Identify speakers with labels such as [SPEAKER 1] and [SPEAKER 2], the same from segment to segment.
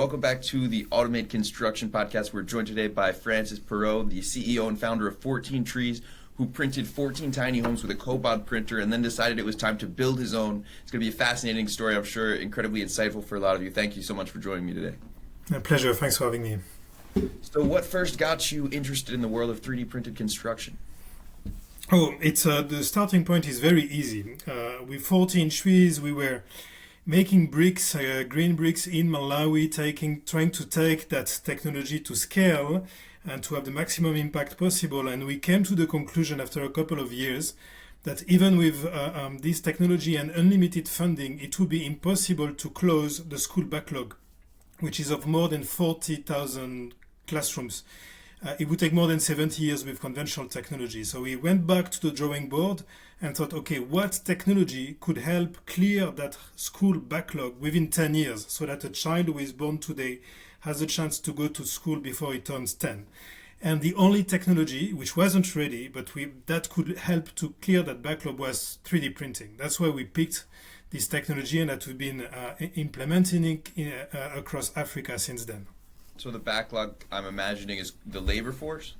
[SPEAKER 1] Welcome back to the Automated Construction Podcast. We're joined today by Francois Perrot, the CEO and founder of 14 Trees, who printed 14 tiny homes with a Cobod printer and then decided it was time to build his own. It's going to be a fascinating story, I'm sure, incredibly insightful for a lot of you. Thank you so much for joining me today.
[SPEAKER 2] A pleasure. Thanks for having me.
[SPEAKER 1] So what first got you interested in the world of 3D printed construction?
[SPEAKER 2] It's the starting point is very easy. With 14 trees, we were making bricks, green bricks in Malawi, trying to take that technology to scale and to have the maximum impact possible. And we came to the conclusion after a couple of years that even with this technology and unlimited funding, it would be impossible to close the school backlog, which is of more than 40,000 classrooms. It would take more than 70 years with conventional technology. So we went back to the drawing board and thought, okay, what technology could help clear that school backlog within 10 years so that a child who is born today has a chance to go to school before he turns 10. And the only technology which wasn't ready, but that could help to clear that backlog was 3D printing. That's why we picked this technology and that we've been implementing it across Africa since then.
[SPEAKER 1] So the backlog, I'm imagining, is the labor force?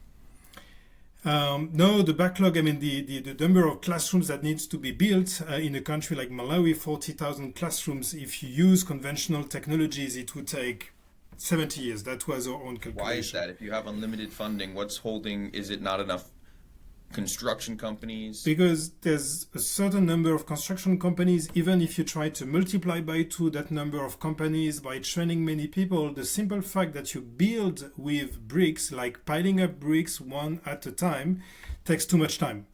[SPEAKER 2] No, the backlog, the number of classrooms that needs to be built in a country like Malawi, 40,000 classrooms. If you use conventional technologies, it would take 70 years. That was our own calculation.
[SPEAKER 1] Why is that? If you have unlimited funding, what's holding? Is it not enough construction companies?
[SPEAKER 2] Because there's a certain number of construction companies. Even if you try to multiply by 2 that number of companies by training many people, the simple fact that you build with bricks, like piling up bricks one at a time, takes too much time.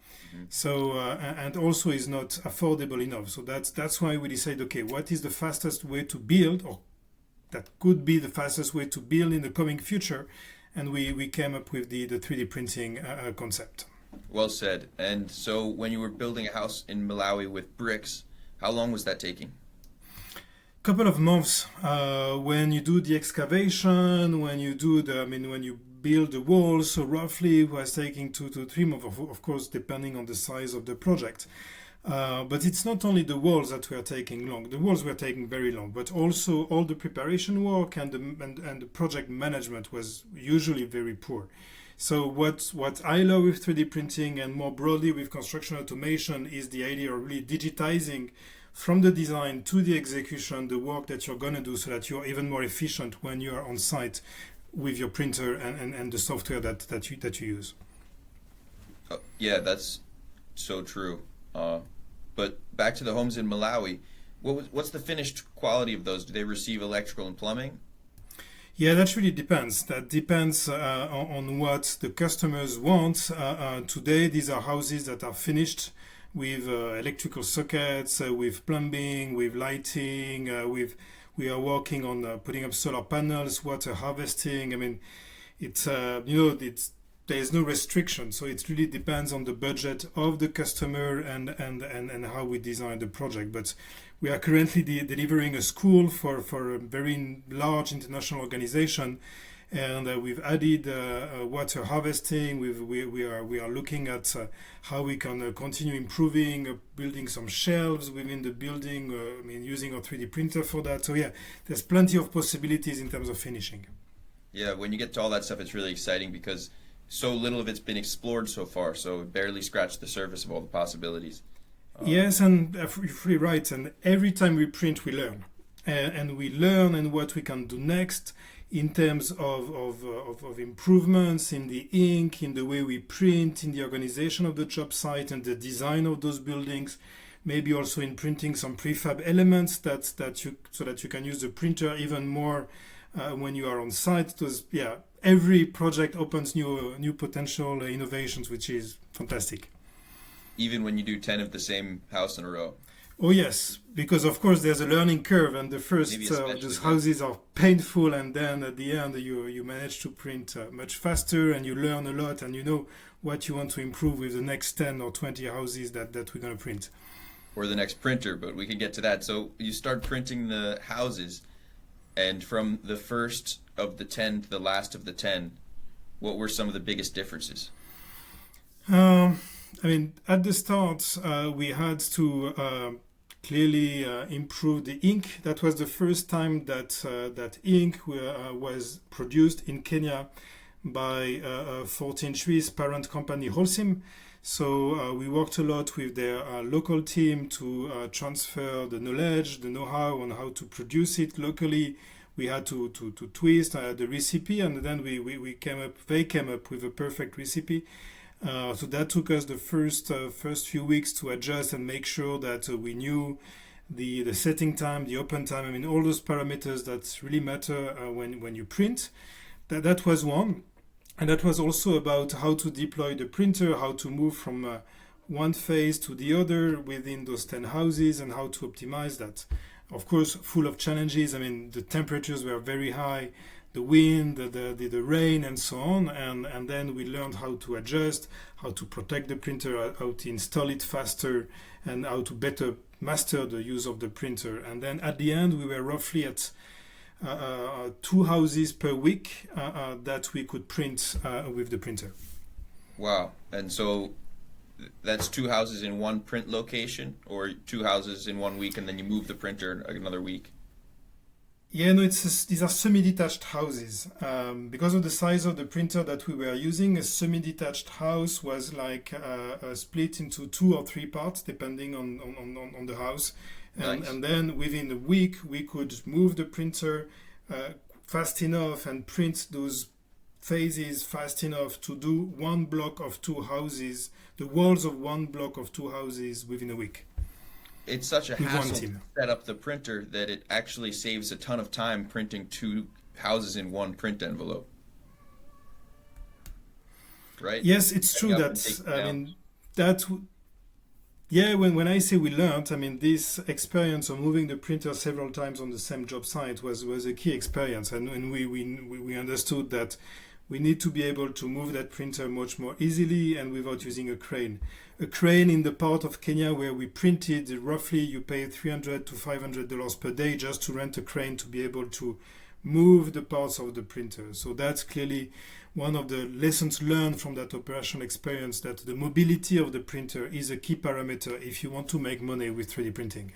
[SPEAKER 2] So and also is not affordable enough. So that's why we decided, okay, what is the fastest way to build, or that could be the fastest way to build in the coming future? And we came up with the 3D printing concept.
[SPEAKER 1] Well said. And so when you were building a house in Malawi with bricks, how long was that taking?
[SPEAKER 2] Couple of months. When you do the excavation, when you build the walls, so roughly it was taking 2 to 3 months, of course, depending on the size of the project. But it's not only the walls that were taking long. The walls were taking very long, but also all the preparation work and the project management was usually very poor. So what I love with 3D printing and more broadly with construction automation is the idea of really digitizing from the design to the execution the work that you're going to do so that you're even more efficient when you are on site with your printer and the software that you use.
[SPEAKER 1] Yeah, that's so true. But back to the homes in Malawi, what's the finished quality of those? Do they receive electrical and plumbing?
[SPEAKER 2] Yeah, that really depends. That depends on what the customers want. Today, these are houses that are finished with electrical sockets, with plumbing, with lighting. We are working on putting up solar panels, water harvesting. There's no restriction, so it really depends on the budget of the customer and how we design the project. But we are currently delivering a school for a very large international organization, and we've added water harvesting. We are looking at how we can continue improving, building some shelves within the building. Using our 3D printer for that. So yeah, there's plenty of possibilities in terms of finishing.
[SPEAKER 1] Yeah, when you get to all that stuff, it's really exciting because so little of it's been explored so far, so it barely scratched the surface of all the possibilities.
[SPEAKER 2] Yes, and you're fully right. And every time we print, we learn. And we learn and what we can do next in terms of improvements in the ink, in the way we print, in the organization of the job site and the design of those buildings. Maybe also in printing some prefab elements so that you can use the printer even more when you are on site. Every project opens new potential innovations, which is fantastic.
[SPEAKER 1] Even when you do 10 of the same house in a row?
[SPEAKER 2] Oh yes, because of course there's a learning curve, and the first those houses are painful, and then at the end you manage to print much faster, and you learn a lot, and you know what you want to improve with the next 10 or 20 houses that we're going to print.
[SPEAKER 1] Or the next printer, but we can get to that. So you start printing the houses, and from the first of the 10 to the last of the 10, what were some of the biggest differences?
[SPEAKER 2] At the start, we had to clearly improved the ink. That was the first time that ink was produced in Kenya by 14 Swiss parent company Holcim. So we worked a lot with their local team to transfer the knowledge, the know-how on how to produce it locally. We had to twist the recipe, and then they came up with a perfect recipe. So that took us the first few weeks to adjust and make sure that we knew the setting time, the open time. I mean, all those parameters that really matter when you print. That was one. And that was also about how to deploy the printer, how to move from one phase to the other within those 10 houses, and how to optimize that. Of course, full of challenges. I mean, the temperatures were very high, the wind, the rain, and so on. And then we learned how to adjust, how to protect the printer, how to install it faster, and how to better master the use of the printer. And then at the end, we were roughly at 2 houses per week that we could print with the printer.
[SPEAKER 1] Wow. And so that's 2 houses in one print location, or 2 houses in 1 week and then you move the printer another week?
[SPEAKER 2] Yeah, no, these are semi-detached houses. Because of the size of the printer that we were using, a semi-detached house was like split into 2 or 3 parts depending on the house.
[SPEAKER 1] Nice.
[SPEAKER 2] And then within a week, we could move the printer fast enough and print those phases fast enough to do one block of 2 houses, the walls of one block of 2 houses within a week.
[SPEAKER 1] It's such a
[SPEAKER 2] With one
[SPEAKER 1] hassle to
[SPEAKER 2] team.
[SPEAKER 1] set up the printer that it actually saves a ton of time printing 2 houses in one print envelope. Right?
[SPEAKER 2] Yes, it's true
[SPEAKER 1] Setting up and
[SPEAKER 2] that,
[SPEAKER 1] taking
[SPEAKER 2] I
[SPEAKER 1] down.
[SPEAKER 2] mean, yeah, when I say we learned, I mean, this experience of moving the printer several times on the same job site was a key experience. And we understood that we need to be able to move that printer much more easily and without using a crane. A crane in the part of Kenya where we printed, roughly you pay $300 to $500 per day just to rent a crane to be able to move the parts of the printer. So that's clearly one of the lessons learned from that operational experience, that the mobility of the printer is a key parameter if you want to make money with 3D printing.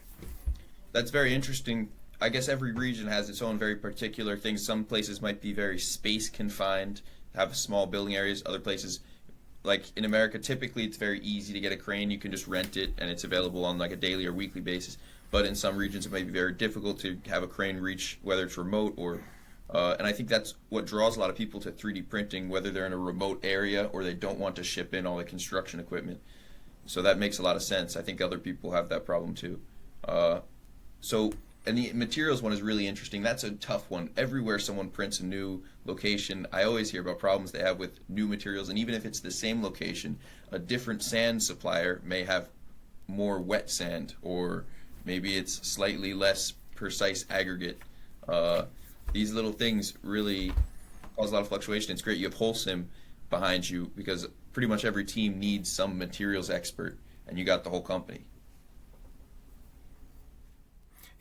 [SPEAKER 1] That's very interesting. I guess every region has its own very particular things. Some places might be very space confined, have small building areas. Other places, like in America, typically it's very easy to get a crane. You can just rent it and it's available on like a daily or weekly basis. But in some regions it may be very difficult to have a crane reach, whether it's remote or and I think that's what draws a lot of people to 3D printing, whether they're in a remote area or they don't want to ship in all the construction equipment. So that makes a lot of sense. I think other people have that problem too. And the materials one is really interesting. That's a tough one. Everywhere someone prints a new location, I always hear about problems they have with new materials. And even if it's the same location, a different sand supplier may have more wet sand, or maybe it's slightly less precise aggregate. These little things really cause a lot of fluctuation. It's great you have Holcim behind you, because pretty much every team needs some materials expert, and you got the whole company.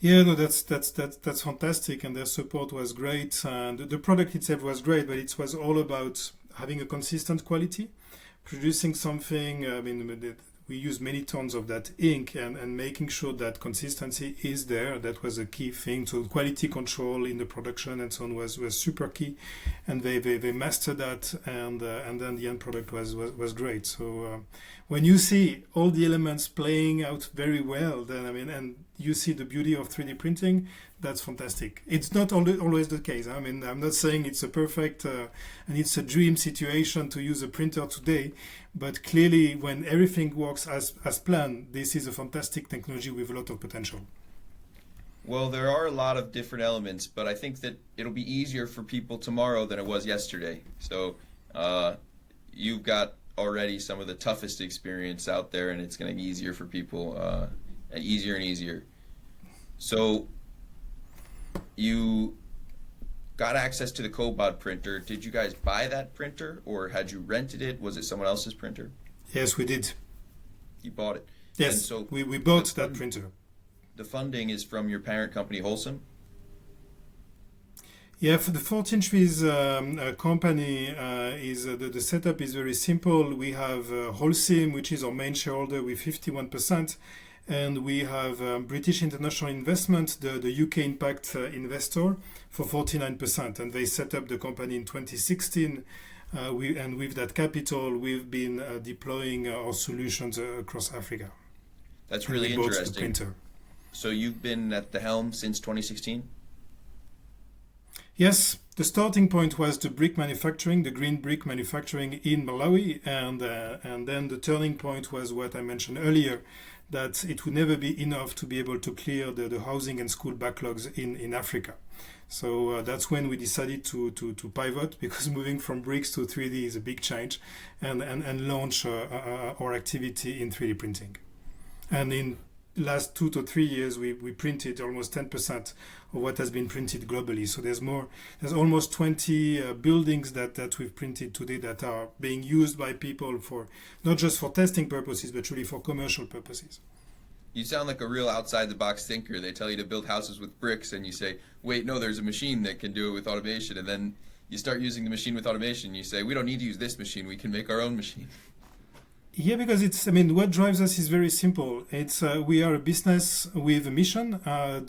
[SPEAKER 2] Yeah, no, that's fantastic, and their support was great, and the product itself was great, but it was all about having a consistent quality, producing something. I mean, we use many tons of that ink, and making sure that consistency is there. That was a key thing. So quality control in the production and so on was super key, and they mastered that, and then the end product was great. So when you see all the elements playing out very well, then I mean, and you see the beauty of 3D printing, that's fantastic. It's not always the case. I mean, I'm not saying it's a perfect and it's a dream situation to use a printer today, but clearly when everything works as planned, this is a fantastic technology with a lot of potential.
[SPEAKER 1] Well, there are a lot of different elements, but I think that it'll be easier for people tomorrow than it was yesterday. So you've got already some of the toughest experience out there, and it's going to be easier for people, easier and easier. So you got access to the Cobod printer. Did you guys buy that printer, or had you rented it? Was it someone else's printer?
[SPEAKER 2] Yes, we did.
[SPEAKER 1] You bought it.
[SPEAKER 2] Yes,
[SPEAKER 1] and so
[SPEAKER 2] we bought that printer.
[SPEAKER 1] The funding is from your parent company, Holcim?
[SPEAKER 2] Yeah, for the 14 Trees company, the setup is very simple. We have Holcim, which is our main shareholder with 51%, and we have British International Investment, the UK impact investor, for 49%, and they set up the company in 2016. And with that capital, we've been deploying our solutions across Africa.
[SPEAKER 1] That's really interesting. So you've been at the helm since 2016?
[SPEAKER 2] Yes, the starting point was the brick manufacturing, the green brick manufacturing in Malawi, and then the turning point was what I mentioned earlier, that it would never be enough to be able to clear the housing and school backlogs in Africa. So that's when we decided to pivot, because moving from bricks to 3D is a big change, and launch our activity in 3D printing. And in last 2 to 3 years, we printed almost 10% of what has been printed globally. So there's almost 20 buildings that we've printed today that are being used by people for not just for testing purposes, but really for commercial purposes.
[SPEAKER 1] You sound like a real outside-the-box thinker. They tell you to build houses with bricks, and you say, wait, no, there's a machine that can do it with automation. And then you start using the machine with automation. You say, we don't need to use this machine. We can make our own machine.
[SPEAKER 2] Yeah, because what drives us is very simple. It's we are a business with a mission.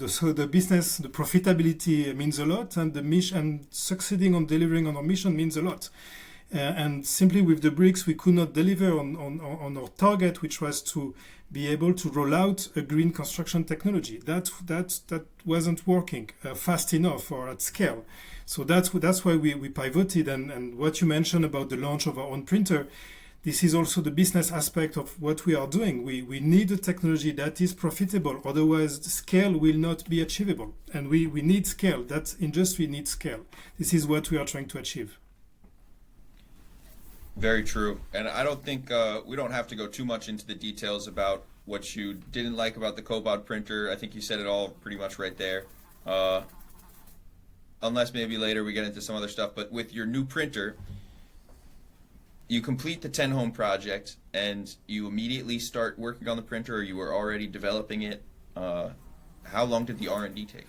[SPEAKER 2] So the business, the profitability means a lot, and the mission, succeeding on delivering on our mission means a lot. And simply with the bricks, we could not deliver on our target, which was to be able to roll out a green construction technology. That wasn't working fast enough or at scale. So that's why we pivoted. And what you mentioned about the launch of our own printer, this is also the business aspect of what we are doing. We need a technology that is profitable, otherwise the scale will not be achievable. And we need scale. That industry needs scale. This is what we are trying to achieve.
[SPEAKER 1] Very true. And I don't think we don't have to go too much into the details about what you didn't like about the Cobod printer. I think you said it all pretty much right there. Unless maybe later we get into some other stuff. But with your new printer, you complete the 10 home project and you immediately start working on the printer, or you were already developing it. How long did the R&D take?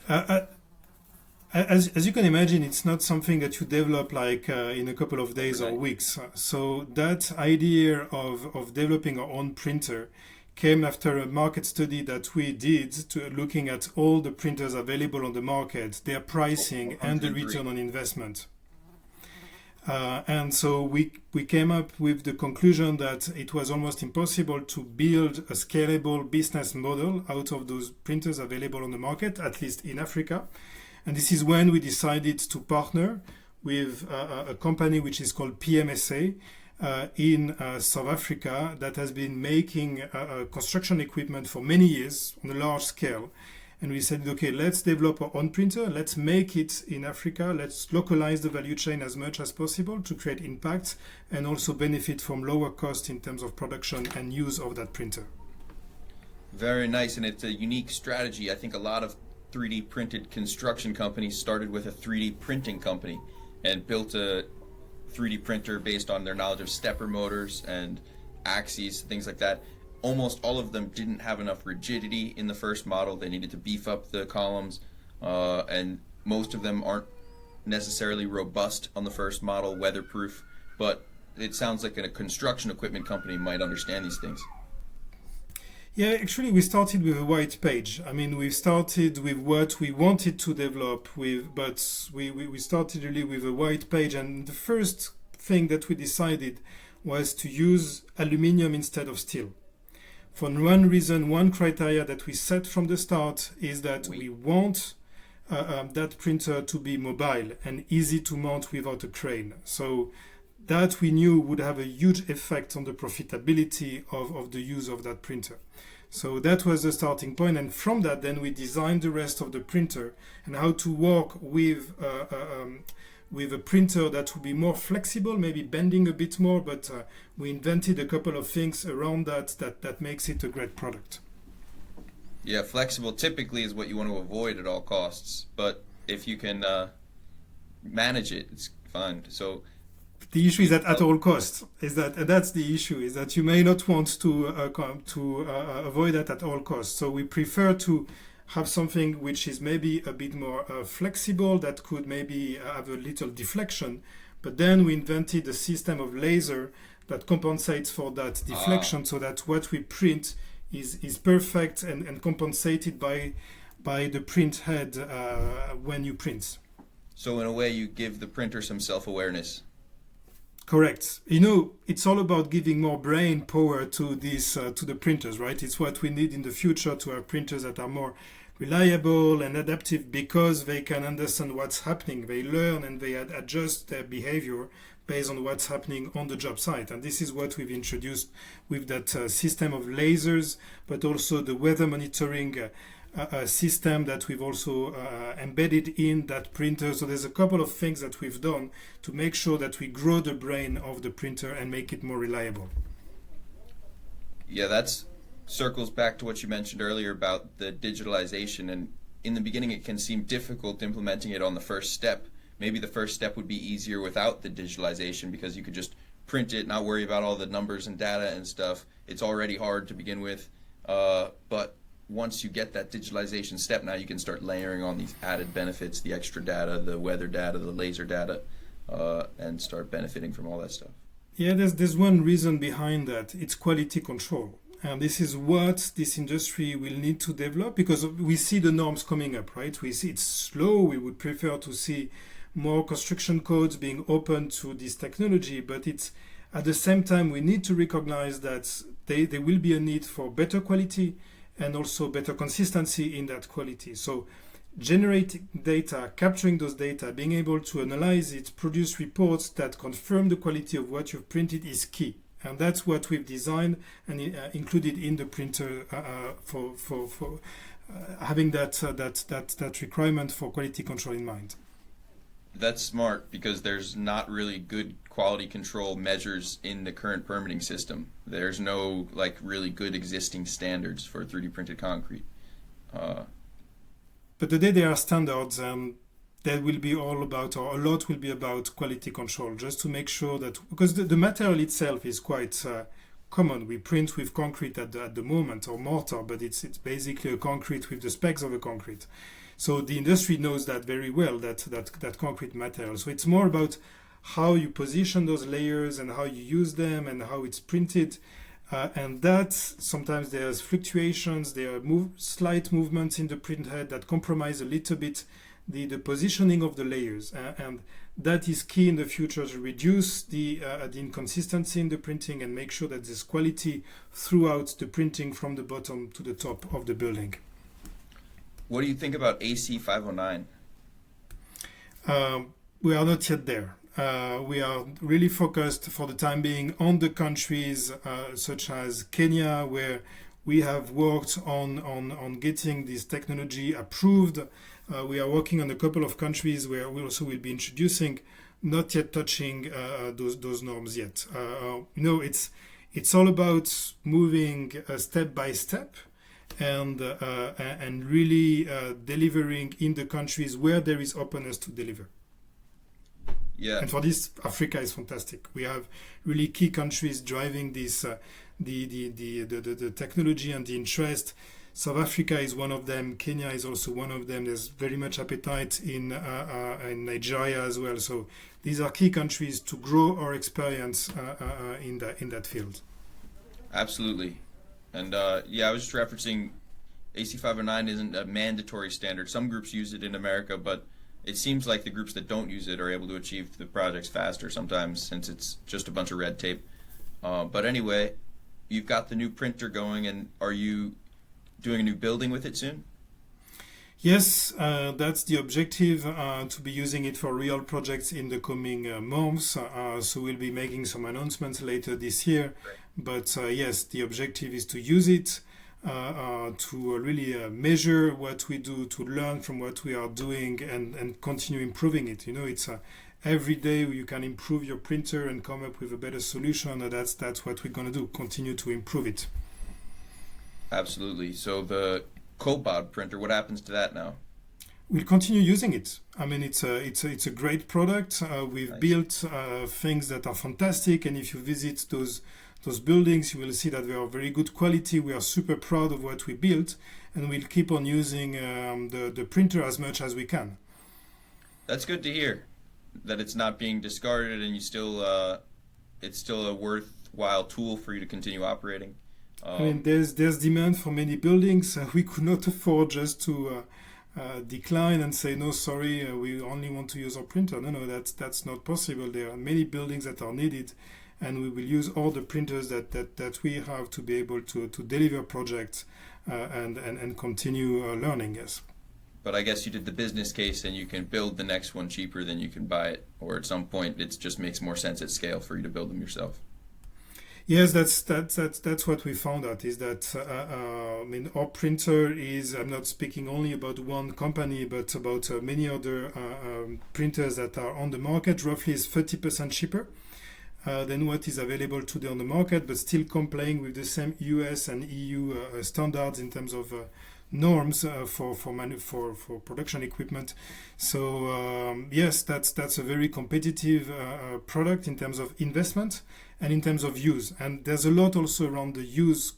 [SPEAKER 2] As you can imagine, it's not something that you develop like in a couple of days or weeks. So that idea of developing our own printer came after a market study that we did, looking at all the printers available on the market, their pricing, and the return on investment. And so we came up with the conclusion that it was almost impossible to build a scalable business model out of those printers available on the market, at least in Africa. And this is when we decided to partner with a company which is called PMSA in South Africa, that has been making construction equipment for many years on a large scale. And we said, okay, let's develop our own printer. Let's make it in Africa. Let's localize the value chain as much as possible to create impact and also benefit from lower cost in terms of production and use of that printer.
[SPEAKER 1] Very nice. And it's a unique strategy. I think a lot of 3D printed construction companies started with a 3D printing company and built a 3D printer based on their knowledge of stepper motors and axes, things like that. Almost all of them didn't have enough rigidity in the first model. They needed to beef up the columns, and most of them aren't necessarily robust on the first model, weatherproof, but it sounds like a construction equipment company might understand these things.
[SPEAKER 2] Yeah, actually, we started with a white page. I mean, we started with what we wanted to develop with, but we started really with a white page. And the first thing that we decided was to use aluminium instead of steel. For one reason, one criteria that we set from the start is that we want that printer to be mobile and easy to mount without a crane. So that we knew would have a huge effect on the profitability of the use of that printer. So that was the starting point, and from that then we designed the rest of the printer and how to work with a printer that would be more flexible, maybe bending a bit more, but we invented a couple of things around that makes it a great product.
[SPEAKER 1] Yeah, flexible typically is what you want to avoid at all costs, but if you can manage it, it's fine. So
[SPEAKER 2] the issue is that at all costs that's the issue, is that you may not want to avoid that at all costs. So we prefer to have something which is maybe a bit more flexible, that could maybe have a little deflection, but then we invented a system of laser that compensates for that deflection, so that what we print is perfect and compensated by the print head when you print.
[SPEAKER 1] So in a way, you give the printer some self-awareness.
[SPEAKER 2] Correct. It's all about giving more brain power to the printers, right? It's what we need in the future to have printers that are more reliable and adaptive because they can understand what's happening. They learn and they adjust their behavior based on what's happening on the job site. And this is what we've introduced with that system of lasers, but also the weather monitoring system that we've also embedded in that printer. So there's a couple of things that we've done to make sure that we grow the brain of the printer and make it more reliable.
[SPEAKER 1] Yeah, that's circles back to what you mentioned earlier about the digitalization. And in the beginning, it can seem difficult implementing it on the first step. Maybe the first step would be easier without the digitalization because you could just print it, not worry about all the numbers and data and stuff. It's already hard to begin with, but once you get that digitalization step, now you can start layering on these added benefits, the extra data, the weather data, the laser data, and start benefiting from all that stuff.
[SPEAKER 2] Yeah, there's one reason behind that. It's quality control. And this is what this industry will need to develop because we see the norms coming up, right? We see it's slow. We would prefer to see more construction codes being open to this technology, but it's at the same time we need to recognize that there will be a need for better quality and also better consistency in that quality. So generating data, capturing those data, being able to analyze it, produce reports that confirm the quality of what you've printed is key. And that's what we've designed and included in the printer for having that requirement for quality control in mind.
[SPEAKER 1] That's smart because there's not really good quality control measures in the current permitting system. There's no really good existing standards for 3D printed concrete.
[SPEAKER 2] But today there are standards and that will be all about, or a lot will be about quality control, just to make sure that, because the material itself is quite common. We print with concrete at the moment, or mortar, but it's basically a concrete with the specs of a concrete. So the industry knows that very well, that concrete material. So it's more about how you position those layers and how you use them and how it's printed. And that sometimes there's fluctuations, there are slight movements in the print head that compromise a little bit the positioning of the layers. And that is key in the future to reduce the inconsistency in the printing and make sure that there's quality throughout the printing from the bottom to the top of the building.
[SPEAKER 1] What do you think about AC 509?
[SPEAKER 2] We are not yet there. We are really focused for the time being on the countries such as Kenya, where we have worked on getting this technology approved. We are working on a couple of countries where we also will be introducing, not yet touching those norms yet. It's all about moving step by step and really delivering in the countries where there is openness to deliver.
[SPEAKER 1] Yeah.
[SPEAKER 2] And for this, Africa is fantastic. We have really key countries driving this, the technology and the interest. South Africa is one of them. Kenya is also one of them. There's very much appetite in Nigeria as well. So these are key countries to grow our experience in that field.
[SPEAKER 1] Absolutely. And I was just referencing AC 509 isn't a mandatory standard. Some groups use it in America, but it seems like the groups that don't use it are able to achieve the projects faster sometimes since it's just a bunch of red tape. But anyway, you've got the new printer going, and are you doing a new building with it soon?
[SPEAKER 2] Yes, that's the objective, to be using it for real projects in the coming months. So we'll be making some announcements later this year. But yes, the objective is to use it to really measure what we do, to learn from what we are doing and continue improving it. It's every day you can improve your printer and come up with a better solution. And that's what we're going to do, continue to improve it.
[SPEAKER 1] Absolutely. So the Cobod printer, what happens to that now?
[SPEAKER 2] We'll continue using it. I mean, it's a great product. We've
[SPEAKER 1] Nice.
[SPEAKER 2] built things that are fantastic, and if you visit those buildings, you will see that they are very good quality. We are super proud of what we built, and we'll keep on using the printer as much as we can.
[SPEAKER 1] That's good to hear, that it's not being discarded and you still it's still a worthwhile tool for you to continue operating.
[SPEAKER 2] I mean, there's demand for many buildings. We could not afford just to decline and say no, sorry, we only want to use our printer. No, that's not possible. There are many buildings that are needed, and we will use all the printers that we have to be able to deliver projects and continue learning. Yes.
[SPEAKER 1] But I guess you did the business case and you can build the next one cheaper than you can buy it, or at some point it just makes more sense at scale for you to build them yourself.
[SPEAKER 2] Yes, that's what we found out is that I mean our printer is. I'm not speaking only about one company, but about many other printers that are on the market. Roughly is 30% cheaper than what is available today on the market, but still complying with the same US and EU standards in terms of norms for production equipment. So yes, that's a very competitive product in terms of investment and in terms of use. And there's a lot also around the use,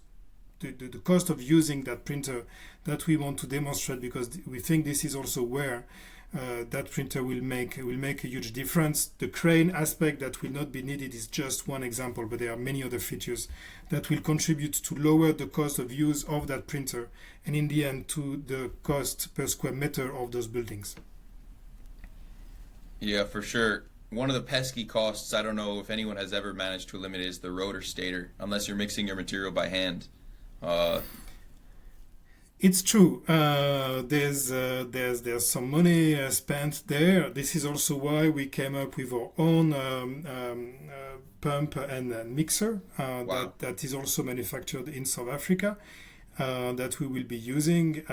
[SPEAKER 2] the cost of using that printer that we want to demonstrate, because we think this is also where that printer will make a huge difference. The crane aspect that will not be needed is just one example, but there are many other features that will contribute to lower the cost of use of that printer, and in the end to the cost per square meter of those buildings.
[SPEAKER 1] Yeah, for sure. One of the pesky costs, I don't know if anyone has ever managed to eliminate, is the rotor stator, unless you're mixing your material by hand.
[SPEAKER 2] It's true. There's some money spent there. This is also why we came up with our own pump and mixer
[SPEAKER 1] Wow.
[SPEAKER 2] that is also manufactured in South Africa that we will be using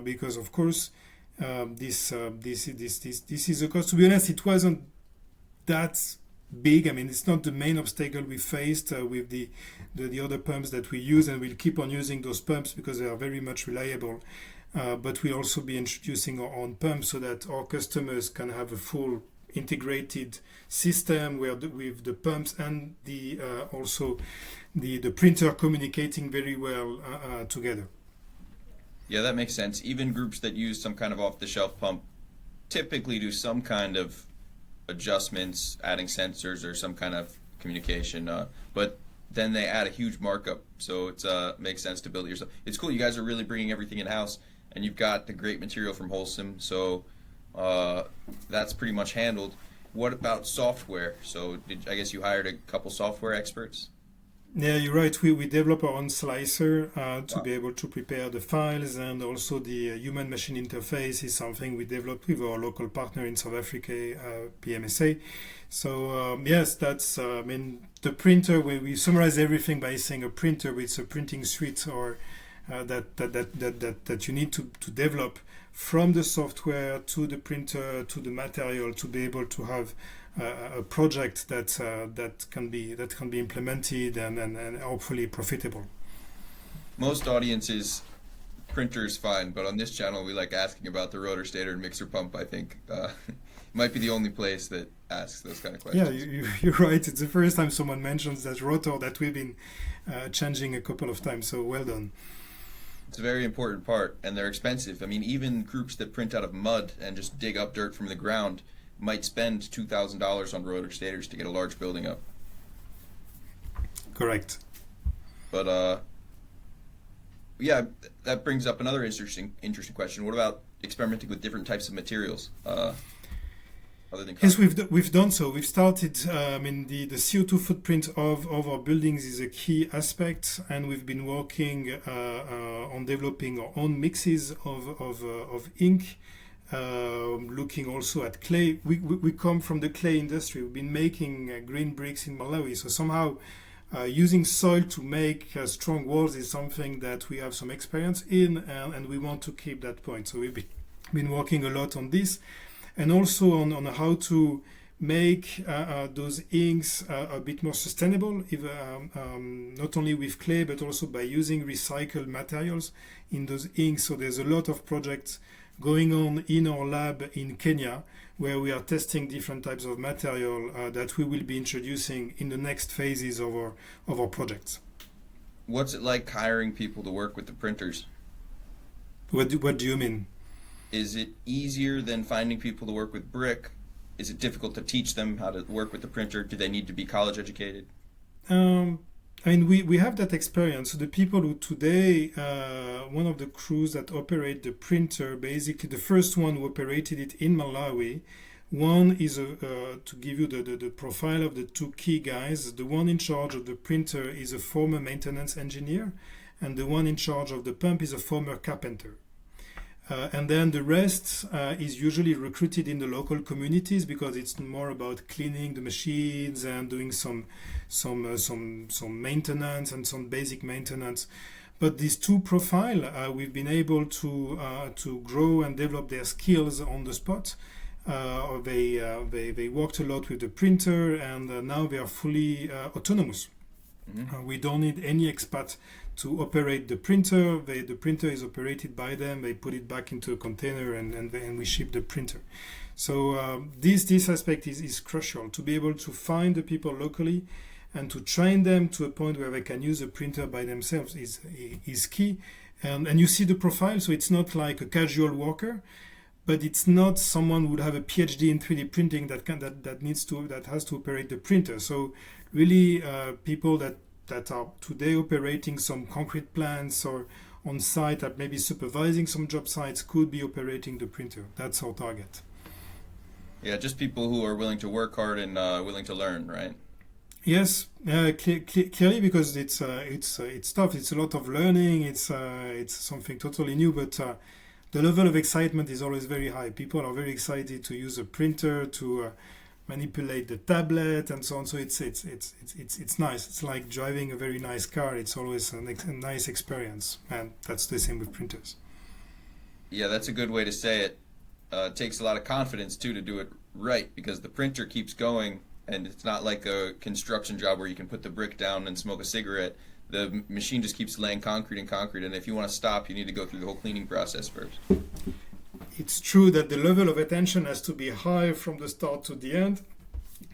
[SPEAKER 2] because of course this is a cost. To be honest, it wasn't that big. I mean, it's not the main obstacle we faced with the other pumps that we use, and we'll keep on using those pumps because they are very much reliable. But we'll also be introducing our own pumps so that our customers can have a full integrated system where with the pumps and the also the printer communicating very well together.
[SPEAKER 1] Yeah, that makes sense. Even groups that use some kind of off-the-shelf pump typically do some kind of adjustments, adding sensors or some kind of communication, but then they add a huge markup, so it makes sense to build it yourself. It's cool. You guys are really bringing everything in-house, and you've got the great material from Wholesome, so that's pretty much handled. What about software? So I guess you hired a couple software experts?
[SPEAKER 2] Yeah, you're right. We develop our own slicer to
[SPEAKER 1] Wow.
[SPEAKER 2] be able to prepare the files, and also the human-machine interface is something we developed with our local partner in South Africa, PMSA. So yes, that's I mean the printer. We summarize everything by saying a printer. It's a printing suite or that you need to develop from the software to the printer to the material to be able to have a project that can be implemented and hopefully profitable.
[SPEAKER 1] Most audiences, printer is fine, but on this channel we like asking about the rotor stator and mixer pump. I think might be the only place that asks those kind of
[SPEAKER 2] Yeah,
[SPEAKER 1] questions.
[SPEAKER 2] you're right. It's the first time someone mentions that rotor that we've been changing a couple of times. So well done.
[SPEAKER 1] It's a very important part, and they're expensive. I mean, even groups that print out of mud and just dig up dirt from the ground might spend $2,000 on rotor stators to get a large building up.
[SPEAKER 2] Correct.
[SPEAKER 1] But yeah, that brings up another interesting question. What about experimenting with different types of materials other than
[SPEAKER 2] Yes,
[SPEAKER 1] concrete?
[SPEAKER 2] we've done so. We've started. I mean, the CO2 footprint of our buildings is a key aspect, and we've been working on developing our own mixes of ink. Looking also at clay. We come from the clay industry. We've been making green bricks in Malawi. So somehow using soil to make strong walls is something that we have some experience in, and we want to keep that point. So we've been working a lot on this, and also on how to make those inks a bit more sustainable, if, not only with clay, but also by using recycled materials in those inks. So there's a lot of projects going on in our lab in Kenya, where we are testing different types of material that we will be introducing in the next phases of our projects.
[SPEAKER 1] What's it like hiring people to work with the printers?
[SPEAKER 2] What do you mean?
[SPEAKER 1] Is it easier than finding people to work with brick? Is it difficult to teach them how to work with the printer? Do they need to be college educated?
[SPEAKER 2] I mean, we have that experience. So the people who today, one of the crews that operate the printer, basically the first one who operated it in Malawi, one is to give you the profile of the two key guys. The one in charge of the printer is a former maintenance engineer, and the one in charge of the pump is a former carpenter. And then the rest is usually recruited in the local communities because it's more about cleaning the machines and doing some maintenance and some basic maintenance. But these two profile, we've been able to grow and develop their skills on the spot. They worked a lot with the printer, and now they are fully autonomous. Mm-hmm. We don't need any expat to operate the printer. The printer is operated by them. They put it back into a container, and we ship the printer. So this aspect is crucial, to be able to find the people locally and to train them to a point where they can use a printer by themselves is key. And you see the profile, so it's not like a casual worker, but it's not someone who would have a PhD in 3D printing that has to operate the printer. So really, people that are today operating some concrete plants or on site, that maybe supervising some job sites, could be operating the printer. That's our target.
[SPEAKER 1] Yeah, just people who are willing to work hard and willing to learn, right?
[SPEAKER 2] Yes, clearly, because it's tough. It's a lot of learning. It's something totally new, but the level of excitement is always very high. People are very excited to use a printer to manipulate the tablet and so on. So it's nice. It's like driving a very nice car. It's always a nice experience, and that's the same with printers.
[SPEAKER 1] Yeah, that's a good way to say it. It takes a lot of confidence too to do it right, because the printer keeps going, and it's not like a construction job where you can put the brick down and smoke a cigarette. The machine just keeps laying concrete, and if you want to stop, you need to go through the whole cleaning process first.
[SPEAKER 2] It's true that the level of attention has to be high from the start to the end.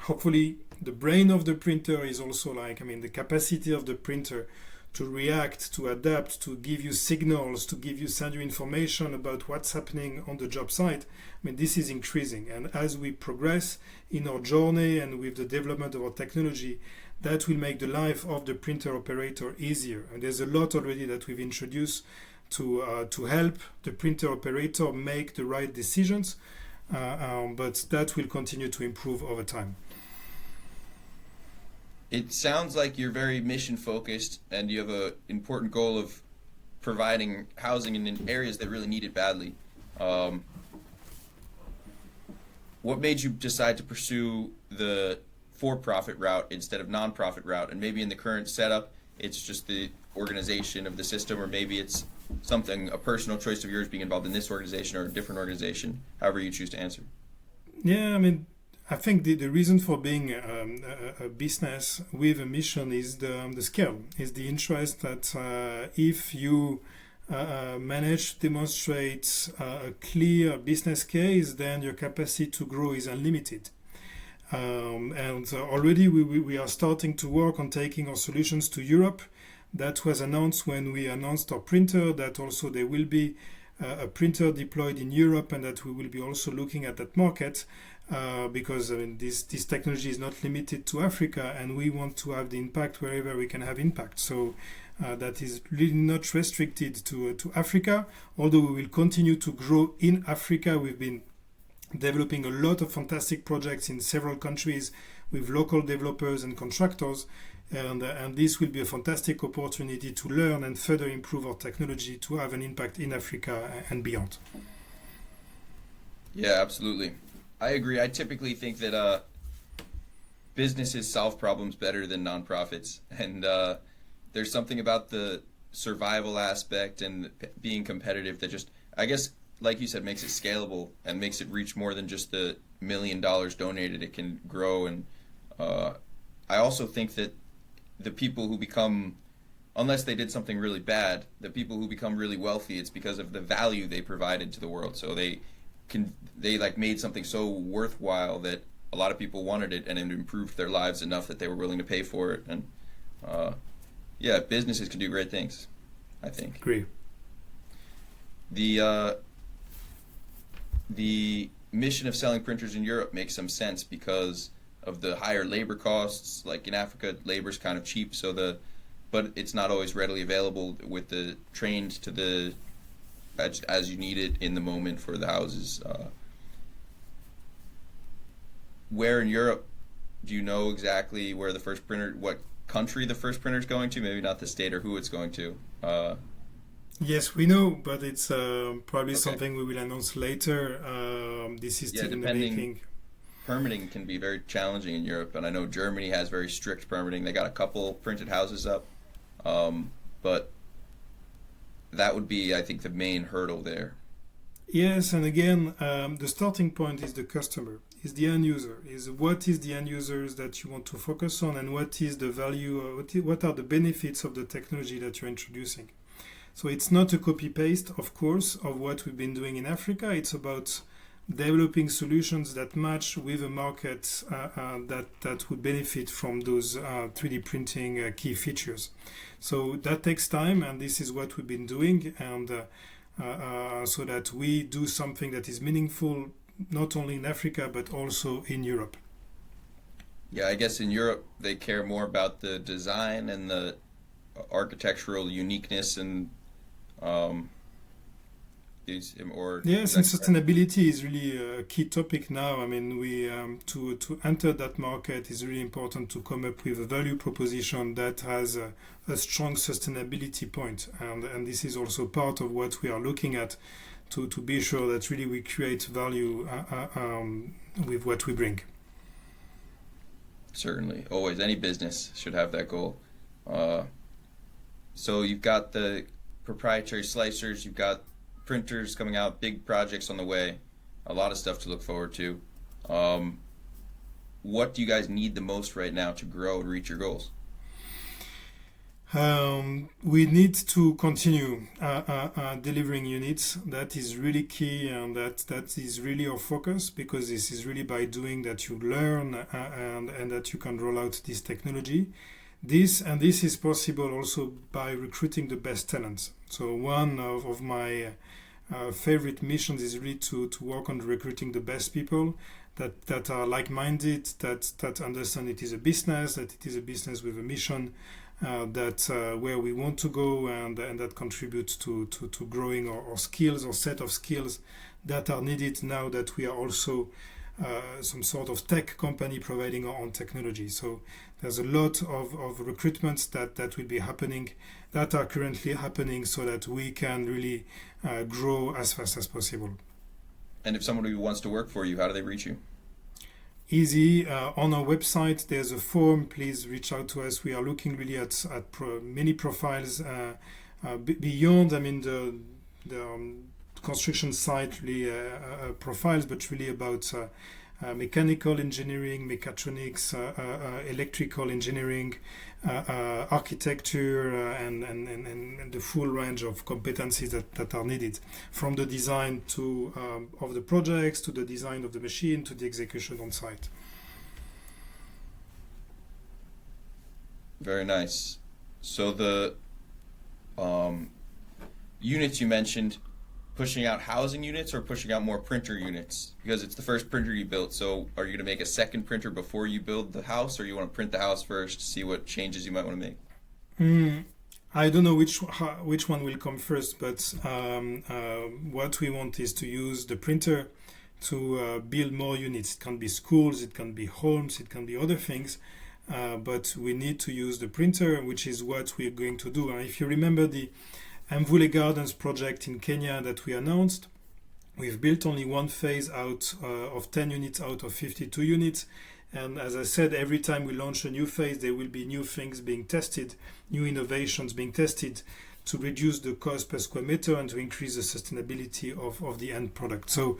[SPEAKER 2] Hopefully, the brain of the printer is also the capacity of the printer to react, to adapt, to give you signals, send you information about what's happening on the job site. This is increasing. And as we progress in our journey and with the development of our technology, that will make the life of the printer operator easier. And there's a lot already that we've introduced to help the printer operator make the right decisions, but that will continue to improve over time.
[SPEAKER 1] It sounds like you're very mission focused, and you have an important goal of providing housing in areas that really need it badly. What made you decide to pursue the for-profit route instead of non-profit route? And maybe in the current setup, it's just the organization of the system, or maybe it's a personal choice of yours being involved in this organization or a different organization, however you choose to answer.
[SPEAKER 2] Yeah, I think the reason for being a business with a mission is the scale, is the interest that if you manage to demonstrate a clear business case, then your capacity to grow is unlimited. And already we are starting to work on taking our solutions to Europe. That was announced when we announced our printer, that also there will be a printer deployed in Europe, and that we will be also looking at that market because this technology is not limited to Africa, and we want to have the impact wherever we can have impact. So that is really not restricted to Africa, although we will continue to grow in Africa. We've been developing a lot of fantastic projects in several countries with local developers and contractors, and this will be a fantastic opportunity to learn and further improve our technology to have an impact in Africa and beyond.
[SPEAKER 1] Yeah, absolutely. I agree. I typically think that businesses solve problems better than nonprofits, and there's something about the survival aspect and being competitive that just, I guess, like you said, makes it scalable and makes it reach more than just the $1 million donated. It can grow, and I also think that the people who become, unless they did something really bad, the people who become really wealthy, it's because of the value they provided to the world. So they made something so worthwhile that a lot of people wanted it, and it improved their lives enough that they were willing to pay for it. And businesses can do great things, I think.
[SPEAKER 2] Agree.
[SPEAKER 1] The mission of selling printers in Europe makes some sense because of the higher labor costs. Like in Africa, labor's kind of cheap, so the but it's not always readily available with the trained to the as you need it in the moment for the houses. Where in Europe do you know exactly where the first printer, what country the first printer is going to? Maybe not the state or who it's going to.
[SPEAKER 2] Yes, we know, but it's probably
[SPEAKER 1] Okay.
[SPEAKER 2] something we will announce later. This is
[SPEAKER 1] Yeah,
[SPEAKER 2] still in the
[SPEAKER 1] depending.
[SPEAKER 2] making.
[SPEAKER 1] Permitting can be very challenging in Europe, and I know Germany has very strict permitting. They got a couple printed houses up, but that would be, I think, the main hurdle there.
[SPEAKER 2] Yes, and again, the starting point is the customer, is the end user, is what is the end users that you want to focus on, and what is the value, what are the benefits of the technology that you're introducing. So it's not a copy paste, of course, of what we've been doing in Africa. It's about developing solutions that match with a market that would benefit from those 3D printing key features. So that takes time, and this is what we've been doing, and so that we do something that is meaningful not only in Africa but also in Europe.
[SPEAKER 1] Yeah, I guess in Europe they care more about the design and the architectural uniqueness and or
[SPEAKER 2] Yes, and sustainability is really a key topic now. I mean, we to enter that market is really important to come up with a value proposition that has a strong sustainability point, and this is also part of what we are looking at to be sure that really we create value with what we bring.
[SPEAKER 1] Certainly, always any business should have that goal. So you've got the proprietary slicers, you've got printers coming out, big projects on the way, a lot of stuff to look forward to. What do you guys need the most right now to grow and reach your goals?
[SPEAKER 2] We need to continue delivering units. That is really key, and that is really our focus, because this is really by doing that you learn and that you can roll out this technology. This is possible also by recruiting the best talents. So one of my favorite missions is really to work on recruiting the best people that are like-minded, that understand it is a business, that it is a business with a mission, that where we want to go, and that contributes to growing our skills, or set of skills that are needed now that we are also some sort of tech company providing our own technology. So there's a lot of recruitments that will be happening, that are currently happening, so that we can really grow as fast as possible.
[SPEAKER 1] And if somebody wants to work for you, how do they reach you?
[SPEAKER 2] Easy. On our website, there's a form. Please reach out to us. We are looking really at many profiles beyond, I mean, the construction site really profiles, but really about mechanical engineering, mechatronics, electrical engineering, architecture, and the full range of competencies that are needed, from the design of the projects, to the design of the machine, to the execution on site.
[SPEAKER 1] Very nice. So the units you mentioned, pushing out housing units or pushing out more printer units? Because it's the first printer you built, so are you going to make a second printer before you build the house, or you want to print the house first to see what changes you might want to make?
[SPEAKER 2] I don't know which one will come first, but what we want is to use the printer to build more units. It can be schools, it can be homes, it can be other things, but we need to use the printer, which is what we're going to do. And if you remember the Mvule Gardens project in Kenya that we announced, we've built only one phase out of 10 units out of 52 units. And as I said, every time we launch a new phase, there will be new things being tested, new innovations being tested to reduce the cost per square meter and to increase the sustainability of the end product. So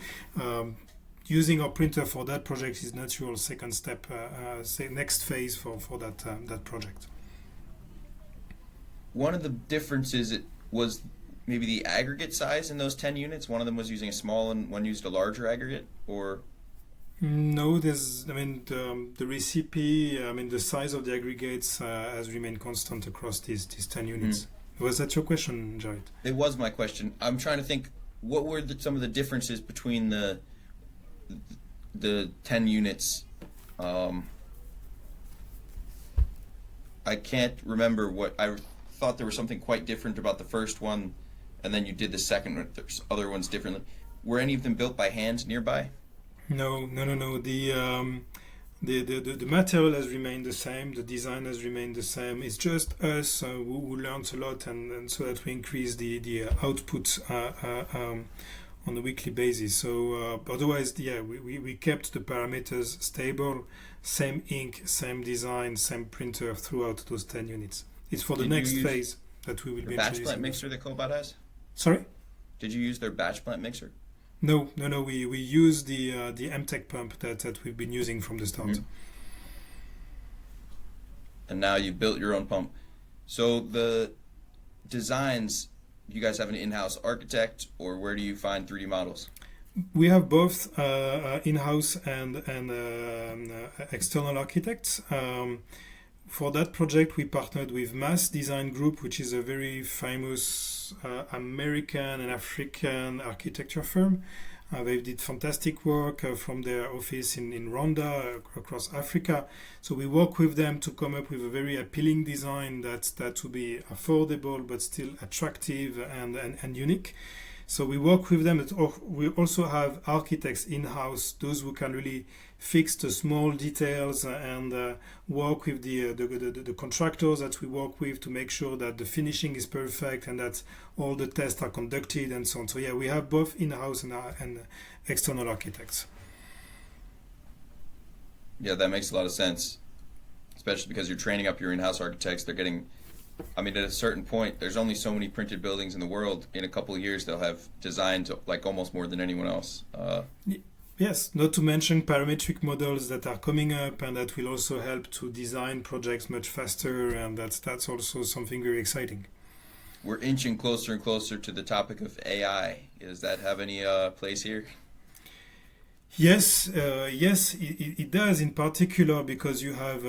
[SPEAKER 2] using our printer for that project is natural second step, next phase for that project.
[SPEAKER 1] One of the differences was maybe the aggregate size in those 10 units. One of them was using a small and one used a larger aggregate, or?
[SPEAKER 2] No, the recipe, the size of the aggregates has remained constant across these 10 units. Was that your question, Jared?
[SPEAKER 1] It was my question. I'm trying to think, what were some of the differences between the 10 units? I can't remember what I thought there was something quite different about the first one, and then you did the second one. There's other ones differently. Were any of them built by hand nearby?
[SPEAKER 2] No, no, no, no. The material has remained the same. The design has remained the same. It's just us who learned a lot, and so that we increase the output on a weekly basis. So otherwise, yeah, we kept the parameters stable. Same ink, same design, same printer throughout those 10 units. It's for the
[SPEAKER 1] Did you
[SPEAKER 2] next
[SPEAKER 1] use
[SPEAKER 2] phase that we will
[SPEAKER 1] the
[SPEAKER 2] be
[SPEAKER 1] batch
[SPEAKER 2] introducing.
[SPEAKER 1] plant mixer that Cobot has?
[SPEAKER 2] Sorry?
[SPEAKER 1] Did you use their batch plant mixer?
[SPEAKER 2] No, no, no. We use the MTech pump that we've been using from the start.
[SPEAKER 1] Mhm. And now you've built your own pump. So the designs, you guys have an in-house architect, or where do you find 3D models?
[SPEAKER 2] We have both in-house and external architects. For that project, we partnered with Mass Design Group, which is a very famous American and African architecture firm. They did fantastic work from their office in Rwanda across Africa. So we work with them to come up with a very appealing design that will be affordable but still attractive and unique. So we work with them. We also have architects in-house, those who can really fix the small details and work with the contractors that we work with to make sure that the finishing is perfect and that all the tests are conducted and so on. So yeah, we have both in-house and external architects.
[SPEAKER 1] Yeah, that makes a lot of sense, especially because you're training up your in-house architects. They're getting, I mean, at a certain point, there's only so many printed buildings in the world. In a couple of years, they'll have designed like almost more than anyone else.
[SPEAKER 2] Yes, not to mention parametric models that are coming up and that will also help to design projects much faster, and that's also something very exciting.
[SPEAKER 1] We're inching closer and closer to the topic of AI. Does that have any place here?
[SPEAKER 2] Yes, yes, it does in particular because you have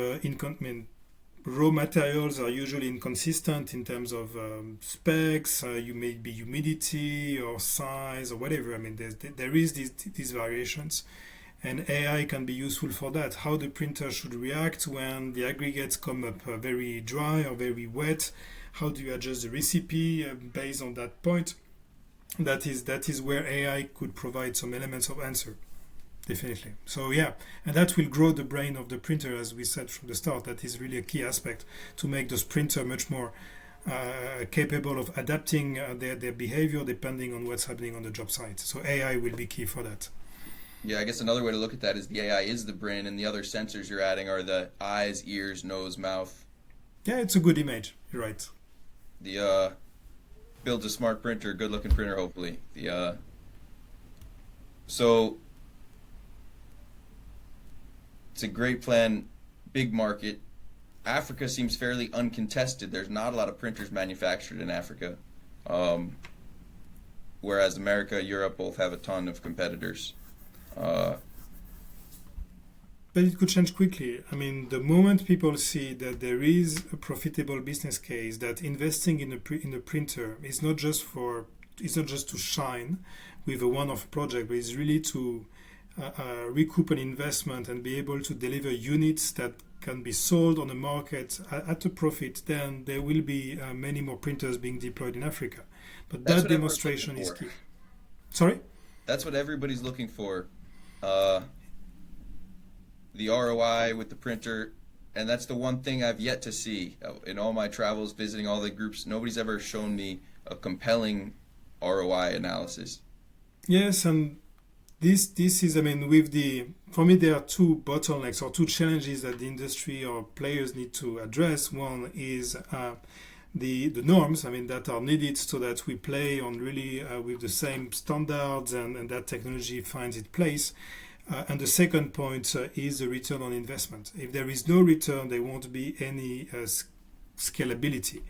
[SPEAKER 2] raw materials are usually inconsistent in terms of specs. You may be humidity or size or whatever. I mean, there is these variations, and AI can be useful for that. How the printer should react when the aggregates come up very dry or very wet. How do you adjust the recipe based on that point? That is where AI could provide some elements of answer. Definitely. So yeah, and that will grow the brain of the printer, as we said from the start. That is really a key aspect to make those printer much more capable of adapting their behavior depending on what's happening on the job site. So AI will be key for that.
[SPEAKER 1] Yeah, I guess another way to look at that is the AI is the brain, and the other sensors you're adding are the eyes, ears, nose, mouth.
[SPEAKER 2] Yeah, it's a good image. You're right.
[SPEAKER 1] The builds a smart printer, good-looking printer, hopefully. So it's a great plan, big market. Africa seems fairly uncontested. There's not a lot of printers manufactured in Africa, whereas America, Europe both have a ton of competitors.
[SPEAKER 2] But it could change quickly. I mean, the moment people see that there is a profitable business case, that investing in a printer is not just to shine with a one-off project, but it's really to recoup an investment and be able to deliver units that can be sold on the market at a profit, then there will be many more printers being deployed in Africa. But that demonstration is key. Sorry?
[SPEAKER 1] That's what everybody's looking for. The ROI with the printer, and that's the one thing I've yet to see in all my travels visiting all the groups. Nobody's ever shown me a compelling ROI analysis.
[SPEAKER 2] Yes, and this is, I mean, for me there are two bottlenecks or two challenges that the industry or players need to address. One is the norms, I mean, that are needed so that we play on really with the same standards and that technology finds its place. And the second point is the return on investment. If there is no return, there won't be any scalability.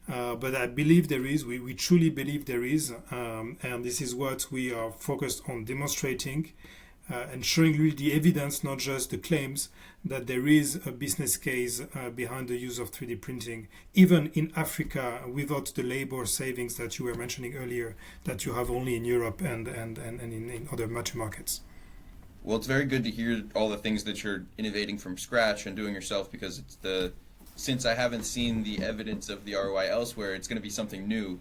[SPEAKER 2] But I believe there is, we truly believe there is, and this is what we are focused on demonstrating and showing really the evidence, not just the claims, that there is a business case behind the use of 3D printing, even in Africa, without the labor savings that you were mentioning earlier, that you have only in Europe and in other mature markets.
[SPEAKER 1] Well, it's very good to hear all the things that you're innovating from scratch and doing yourself, because since I haven't seen the evidence of the ROI elsewhere, it's going to be something new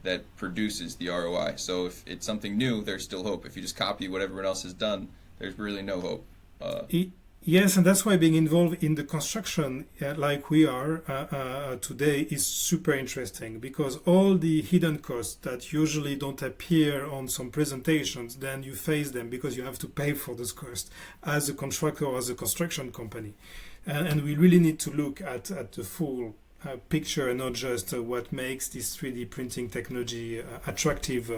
[SPEAKER 1] that produces the ROI. So if it's something new, there's still hope. If you just copy what everyone else has done, there's really no hope.
[SPEAKER 2] Y- Yes, and that's why being involved in the construction, like we are today, is super interesting because all the hidden costs that usually don't appear on some presentations, then you face them because you have to pay for those costs as a contractor or as a construction company. And we really need to look at the full picture and not just what makes this 3D printing technology attractive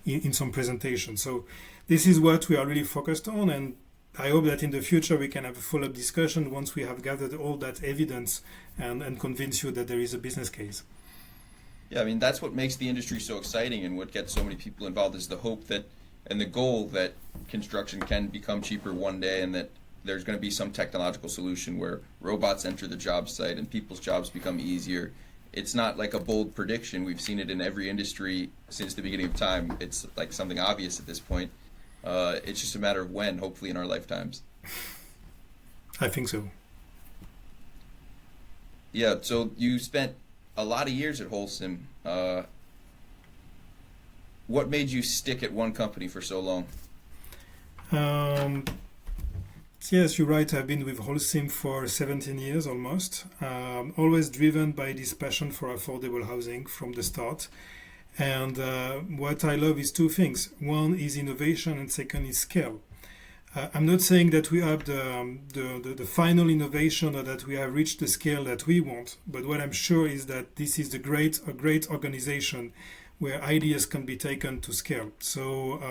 [SPEAKER 2] in some presentation. So this is what we are really focused on, and I hope that in the future we can have a follow-up discussion once we have gathered all that evidence and convince you that there is a business case.
[SPEAKER 1] Yeah, I mean, that's what makes the industry so exciting and what gets so many people involved is the hope that and the goal that construction can become cheaper one day and that there's going to be some technological solution where robots enter the job site and people's jobs become easier. It's not like a bold prediction. We've seen it in every industry since the beginning of time. It's like something obvious at this point. It's just a matter of when, hopefully in our lifetimes.
[SPEAKER 2] I think so.
[SPEAKER 1] Yeah, so you spent a lot of years at Holcim. What made you stick at one company for so long?
[SPEAKER 2] Um, yes, you're right. I've been with Holcim for 17 years almost. Always driven by this passion for affordable housing from the start. And what I love is two things. One is innovation, and second is scale. I'm not saying that we have the final innovation or that we have reached the scale that we want, but what I'm sure is that this is a great organization where ideas can be taken to scale. So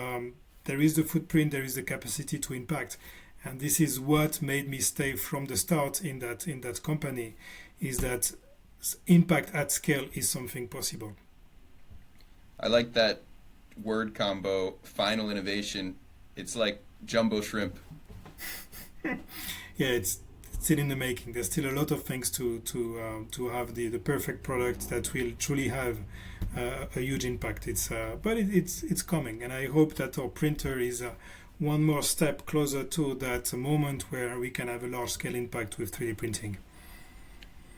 [SPEAKER 2] there is the footprint, there is the capacity to impact, and this is what made me stay from the start in that company. Is that impact at scale is something possible.
[SPEAKER 1] I like that word combo, final innovation. It's like jumbo shrimp.
[SPEAKER 2] Yeah, it's still in the making. There's still a lot of things to have the perfect product that will truly have a huge impact. It's coming, and I hope that our printer is one more step closer to that moment where we can have a large scale impact with 3D printing.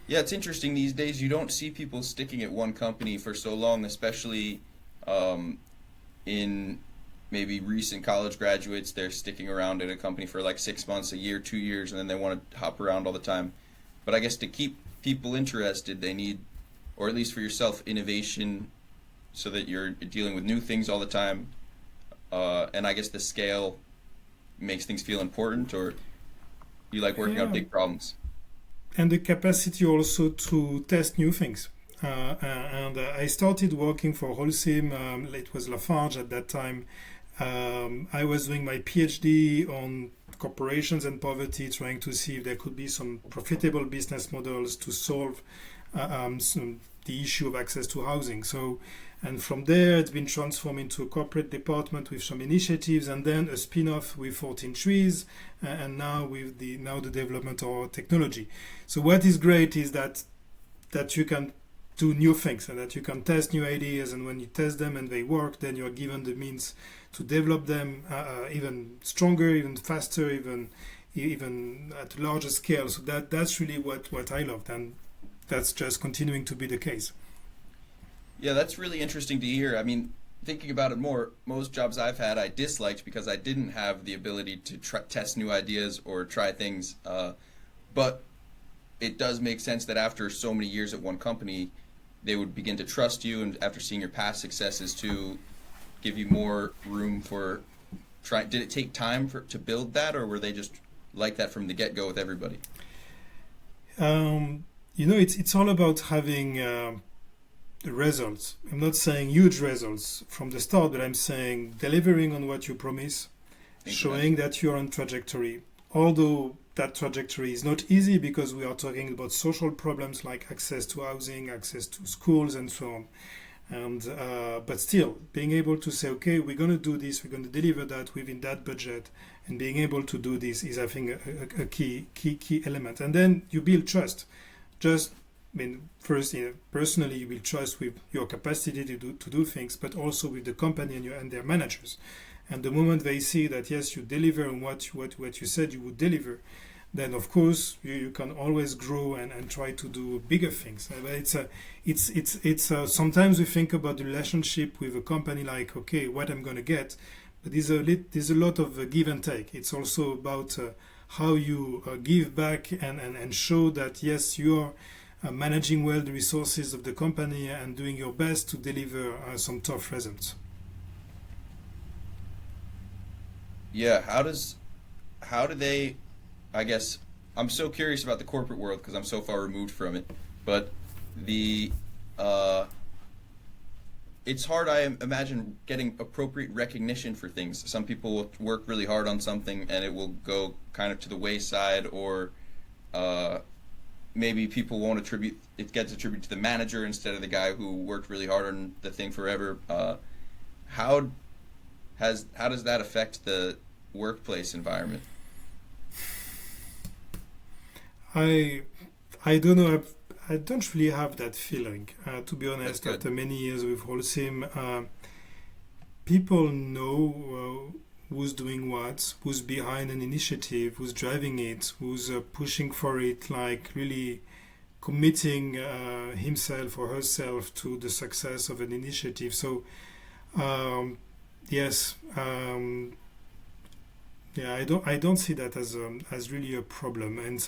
[SPEAKER 1] Yeah, it's interesting these days. You don't see people sticking at one company for so long, especially in maybe recent college graduates. They're sticking around at a company for like 6 months, a year, 2 years, and then they want to hop around all the time. But I guess to keep people interested, they need, or at least for yourself, innovation so that you're dealing with new things all the time. And I guess the scale makes things feel important, or you like working on
[SPEAKER 2] Yeah,
[SPEAKER 1] big problems.
[SPEAKER 2] and the capacity also to test new things. And I started working for Holcim. It was Lafarge at that time. I was doing my PhD on corporations and poverty, trying to see if there could be some profitable business models to solve the issue of access to housing. So, and from there, it's been transformed into a corporate department with some initiatives, and then a spin-off with 14 Trees, and now with the development of our technology. So, what is great is that you can do new things and that you can test new ideas, and when you test them and they work, then you are given the means to develop them even stronger, even faster, even at a larger scale. So that's really what I loved, and that's just continuing to be the case.
[SPEAKER 1] Yeah, that's really interesting to hear. I mean, thinking about it more, most jobs I've had I disliked because I didn't have the ability to test new ideas or try things. But it does make sense that after so many years at one company, they would begin to trust you, and after seeing your past successes, to give you more room for try. Did it take time to build that, or were they just like that from the get-go with everybody?
[SPEAKER 2] It's all about having the results. I'm not saying huge results from the start, but I'm saying delivering on what you promise, showing that you're on trajectory. Although that trajectory is not easy because we are talking about social problems like access to housing, access to schools, and so on. And but still, being able to say, okay, we're going to do this, we're going to deliver that within that budget, and being able to do this is, I think, a key element. And then you build trust. Just, I mean, first, personally, you will trust with your capacity to do things, but also with the company and their managers. And the moment they see that yes, you deliver on what you said you would deliver, then of course you can always grow and try to do bigger things. But sometimes we think about the relationship with a company like, okay, what I'm going to get, but there's a lot of give and take. It's also about how you give back and show that yes, you're managing well the resources of the company and doing your best to deliver some tough results.
[SPEAKER 1] Yeah, how do they, I guess, I'm so curious about the corporate world because I'm so far removed from it, but the it's hard, I imagine, getting appropriate recognition for things. Some people will work really hard on something and it will go kind of to the wayside, or maybe people won't attribute, it gets attributed to the manager instead of the guy who worked really hard on the thing forever. How does that affect the workplace environment?
[SPEAKER 2] I don't know. I don't really have that feeling, to be honest.
[SPEAKER 1] That's
[SPEAKER 2] After
[SPEAKER 1] good.
[SPEAKER 2] many years with Holcim, people know who's doing what, who's behind an initiative, who's driving it, who's pushing for it, like really committing himself or herself to the success of an initiative. So yes, yeah, I don't see that as really a problem. And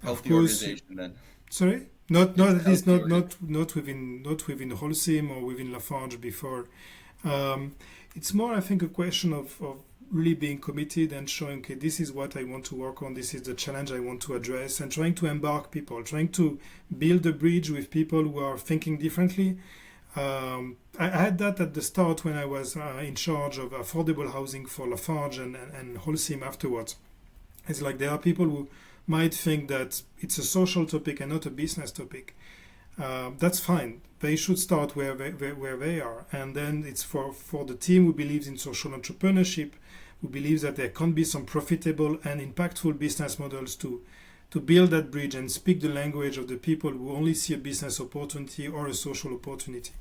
[SPEAKER 2] of
[SPEAKER 1] Healthy
[SPEAKER 2] course,
[SPEAKER 1] organization then.
[SPEAKER 2] sorry, not
[SPEAKER 1] It's a
[SPEAKER 2] at least
[SPEAKER 1] healthy
[SPEAKER 2] not within Holcim or within Lafarge before. Um, it's more, I think, a question of really being committed and showing, okay, this is what I want to work on, this is the challenge I want to address, and trying to embark people, trying to build a bridge with people who are thinking differently. I had that at the start when I was in charge of affordable housing for Lafarge and Holcim afterwards. It's like there are people who might think that it's a social topic and not a business topic. That's fine. They should start where they are. And then it's for the team who believes in social entrepreneurship, who believes that there can be some profitable and impactful business models to build that bridge and speak the language of the people who only see a business opportunity or a social opportunity.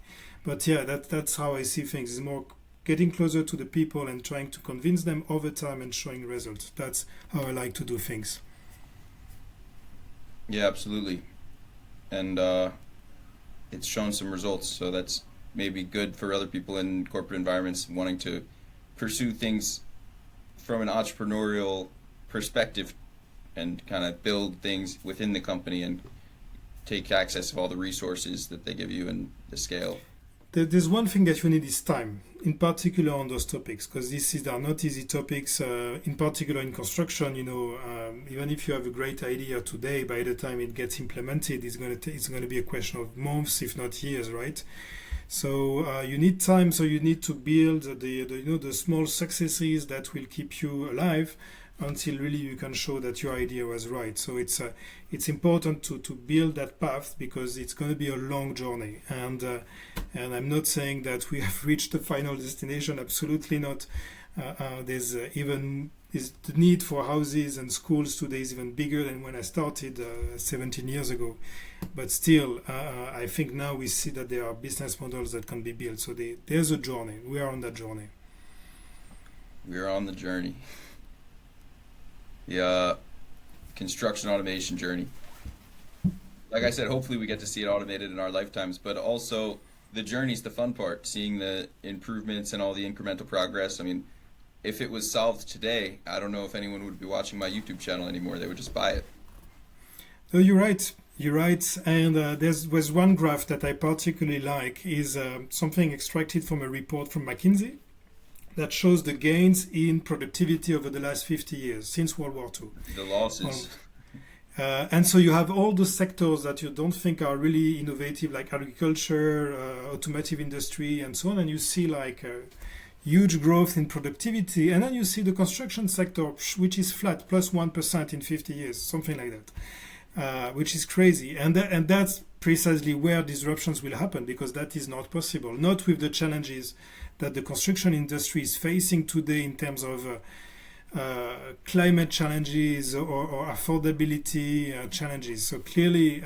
[SPEAKER 2] But yeah, that's how I see things. It's more getting closer to the people and trying to convince them over time and showing results. That's how I like to do things.
[SPEAKER 1] Yeah, absolutely. And it's shown some results, so that's maybe good for other people in corporate environments wanting to pursue things from an entrepreneurial perspective and kind of build things within the company and take access of all the resources that they give you and the scale.
[SPEAKER 2] There's one thing that you need is time, in particular on those topics, because are not easy topics. In particular in construction, even if you have a great idea today, by the time it gets implemented, it's going to be a question of months, if not years, right? So you need time. So you need to build the small successes that will keep you alive until really you can show that your idea was right. So it's important to build that path because it's going to be a long journey. And I'm not saying that we have reached the final destination. Absolutely not. There's the need for houses and schools today is even bigger than when I started 17 years ago. But still, I think now we see that there are business models that can be built. So there's a journey. We are on that journey.
[SPEAKER 1] We're on the journey. The construction automation journey. Like I said, hopefully we get to see it automated in our lifetimes, but also the journey's the fun part, seeing the improvements and all the incremental progress. I mean, if it was solved today, I don't know if anyone would be watching my YouTube channel anymore. They would just buy it.
[SPEAKER 2] No, you're right. You're right. And there's one graph that I particularly like is something extracted from a report from McKinsey that shows the gains in productivity over the last 50 years since World War II.
[SPEAKER 1] The losses.
[SPEAKER 2] And so you have all those sectors that you don't think are really innovative, like agriculture, automotive industry, and so on. And you see like huge growth in productivity. And then you see the construction sector, which is flat, plus 1% in 50 years, something like that, which is crazy. And that's precisely where disruptions will happen, because that is not possible, not with the challenges that the construction industry is facing today in terms of climate challenges or affordability challenges. So clearly,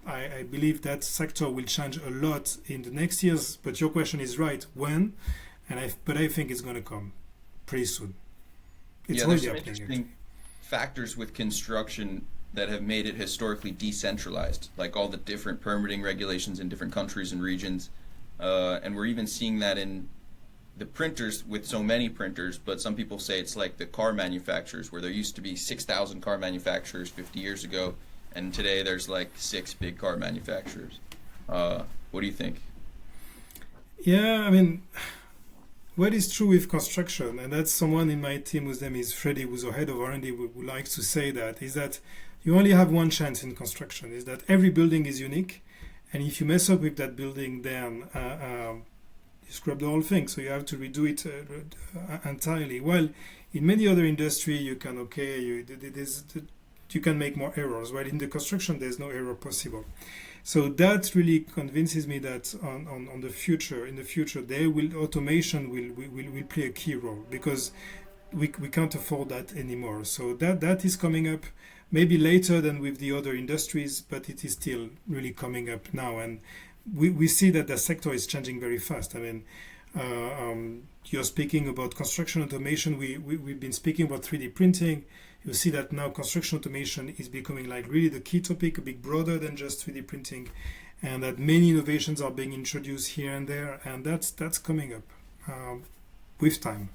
[SPEAKER 2] I believe that sector will change a lot in the next years. But your question is right. When? But I think it's going to come pretty soon. It's
[SPEAKER 1] Yeah, there's
[SPEAKER 2] already
[SPEAKER 1] some
[SPEAKER 2] happening.
[SPEAKER 1] interesting factors with construction that have made it historically decentralized, like all the different permitting regulations in different countries and regions. And we're even seeing that in the printers with so many printers, but some people say it's like the car manufacturers, where there used to be 6,000 car manufacturers 50 years ago, and today there's like 6 big car manufacturers. What do you think?
[SPEAKER 2] Yeah, I mean, what is true with construction, and that's someone in my team whose name is Freddie, who's our head of R&D, who likes to say that, is that you only have one chance in construction, is that every building is unique, and if you mess up with that building, then you scrub the whole thing, so you have to redo it entirely. Well, in many other industry, you can, you can make more errors, while in the construction, there's no error possible. So that really convinces me that on the future, in the future, automation will play a key role, because we can't afford that anymore. So that is coming up maybe later than with the other industries, but it is still really coming up now. And we see that the sector is changing very fast. I mean, you're speaking about construction automation. We've been speaking about 3D printing. You see that now construction automation is becoming like really the key topic, a bit broader than just 3D printing, and that many innovations are being introduced here and there, and that's coming up with time.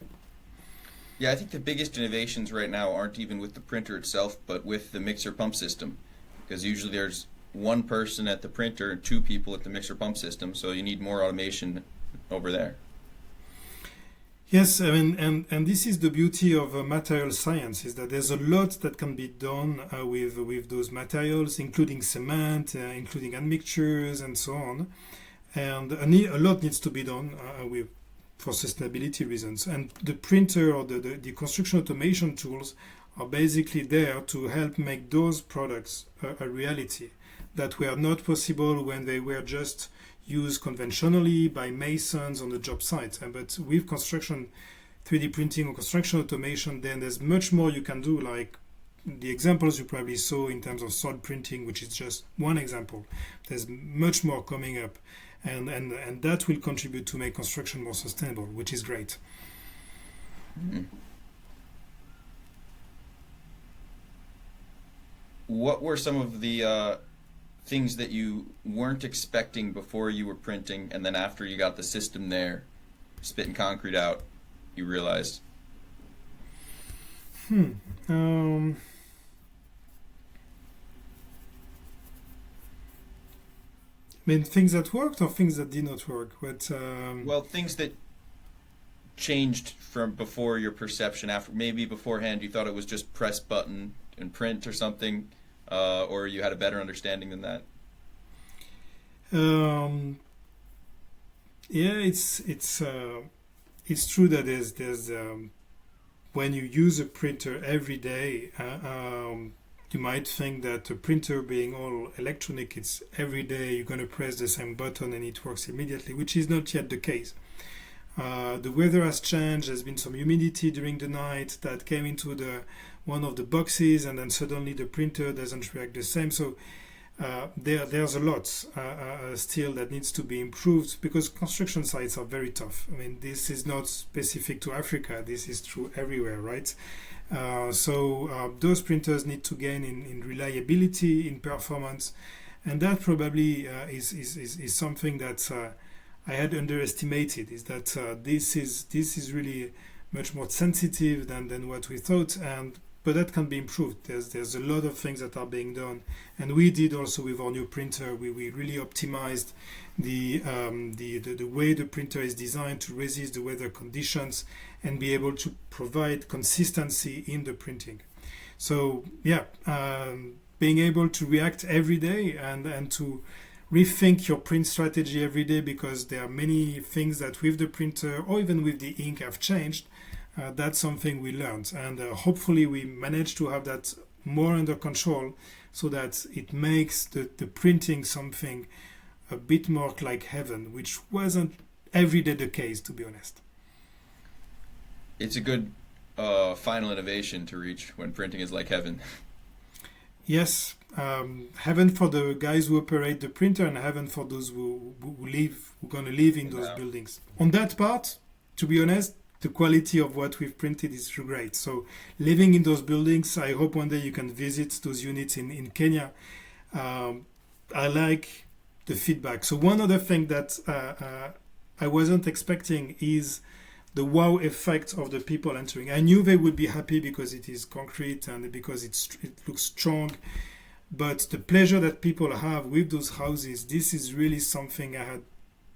[SPEAKER 1] Yeah, I think the biggest innovations right now aren't even with the printer itself, but with the mixer pump system, because usually there's one person at the printer and 2 people at the mixer pump system, so you need more automation over there.
[SPEAKER 2] Yes, I mean, and this is the beauty of material science, is that there's a lot that can be done with those materials, including cement, including admixtures, and so on. And a lot needs to be done for sustainability reasons. And the printer or the construction automation tools are basically there to help make those products a reality that were not possible when they were just used conventionally by masons on the job site. But with construction 3D printing or construction automation, then there's much more you can do, like the examples you probably saw in terms of solid printing, which is just one example. There's much more coming up, and that will contribute to make construction more sustainable, which is great.
[SPEAKER 1] Mm-hmm. What were some of the things that you weren't expecting before you were printing, and then after you got the system there, spitting concrete out, you realized?
[SPEAKER 2] I mean, things that worked or things that did not work? But
[SPEAKER 1] well, things that changed from before your perception. After, maybe beforehand you thought it was just press button and print or something, or you had a better understanding than that.
[SPEAKER 2] Yeah, it's true that there's when you use a printer every day, you might think that a printer being all electronic, it's every day you're going to press the same button and it works immediately, which is not yet the case. The weather has changed. There's been some humidity during the night that came into one of the boxes, and then suddenly the printer doesn't react the same. So there's a lot still that needs to be improved, because construction sites are very tough. I mean, this is not specific to Africa. This is true everywhere, right? So those printers need to gain in reliability, in performance, and that probably is something that I had underestimated. Is that this is really much more sensitive than what we thought, but that can be improved. There's a lot of things that are being done, and we did also with our new printer. We really optimized the way the printer is designed to resist the weather conditions and be able to provide consistency in the printing. So yeah, being able to react every day and to rethink your print strategy every day, because there are many things that with the printer or even with the ink have changed. That's something we learned, and hopefully we manage to have that more under control, so that it makes the printing something a bit more like heaven, which wasn't every day the case, to be honest.
[SPEAKER 1] It's a good final innovation to reach, when printing is like heaven.
[SPEAKER 2] Yes, heaven for the guys who operate the printer, and heaven for those who going to live in those buildings. On that part, to be honest, the quality of what we've printed is great. So living in those buildings, I hope one day you can visit those units in Kenya. I like the feedback. So one other thing that I wasn't expecting is the wow effect of the people entering. I knew they would be happy because it is concrete and because it looks strong. But the pleasure that people have with those houses, this is really something I had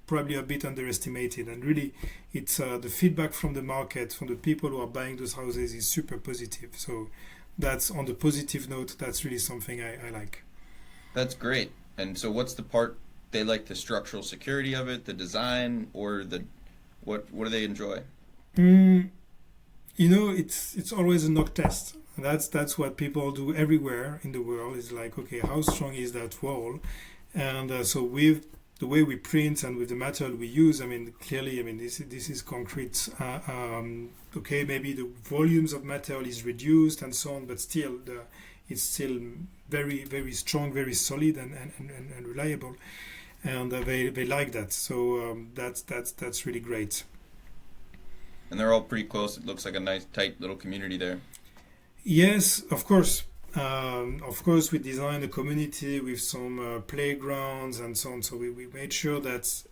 [SPEAKER 2] probably a bit underestimated. And really, it's the feedback from the market, from the people who are buying those houses is super positive. So that's on the positive note, that's really something I like.
[SPEAKER 1] That's great. And so what's the part they like, the structural security of it, the design, or the what do they enjoy?
[SPEAKER 2] It's always a knock test. That's what people do everywhere in the world. Is like, okay, how strong is that wall? And so with the way we print and with the material we use, clearly, this is concrete. Okay, maybe the volumes of material is reduced and so on, but still, it's still very, very strong, very solid, and reliable. And they like that. So that's really great.
[SPEAKER 1] And they're all pretty close. It looks like a nice, tight little community there.
[SPEAKER 2] Yes, of course. Of course, we designed a community with some playgrounds and so on. So we made sure that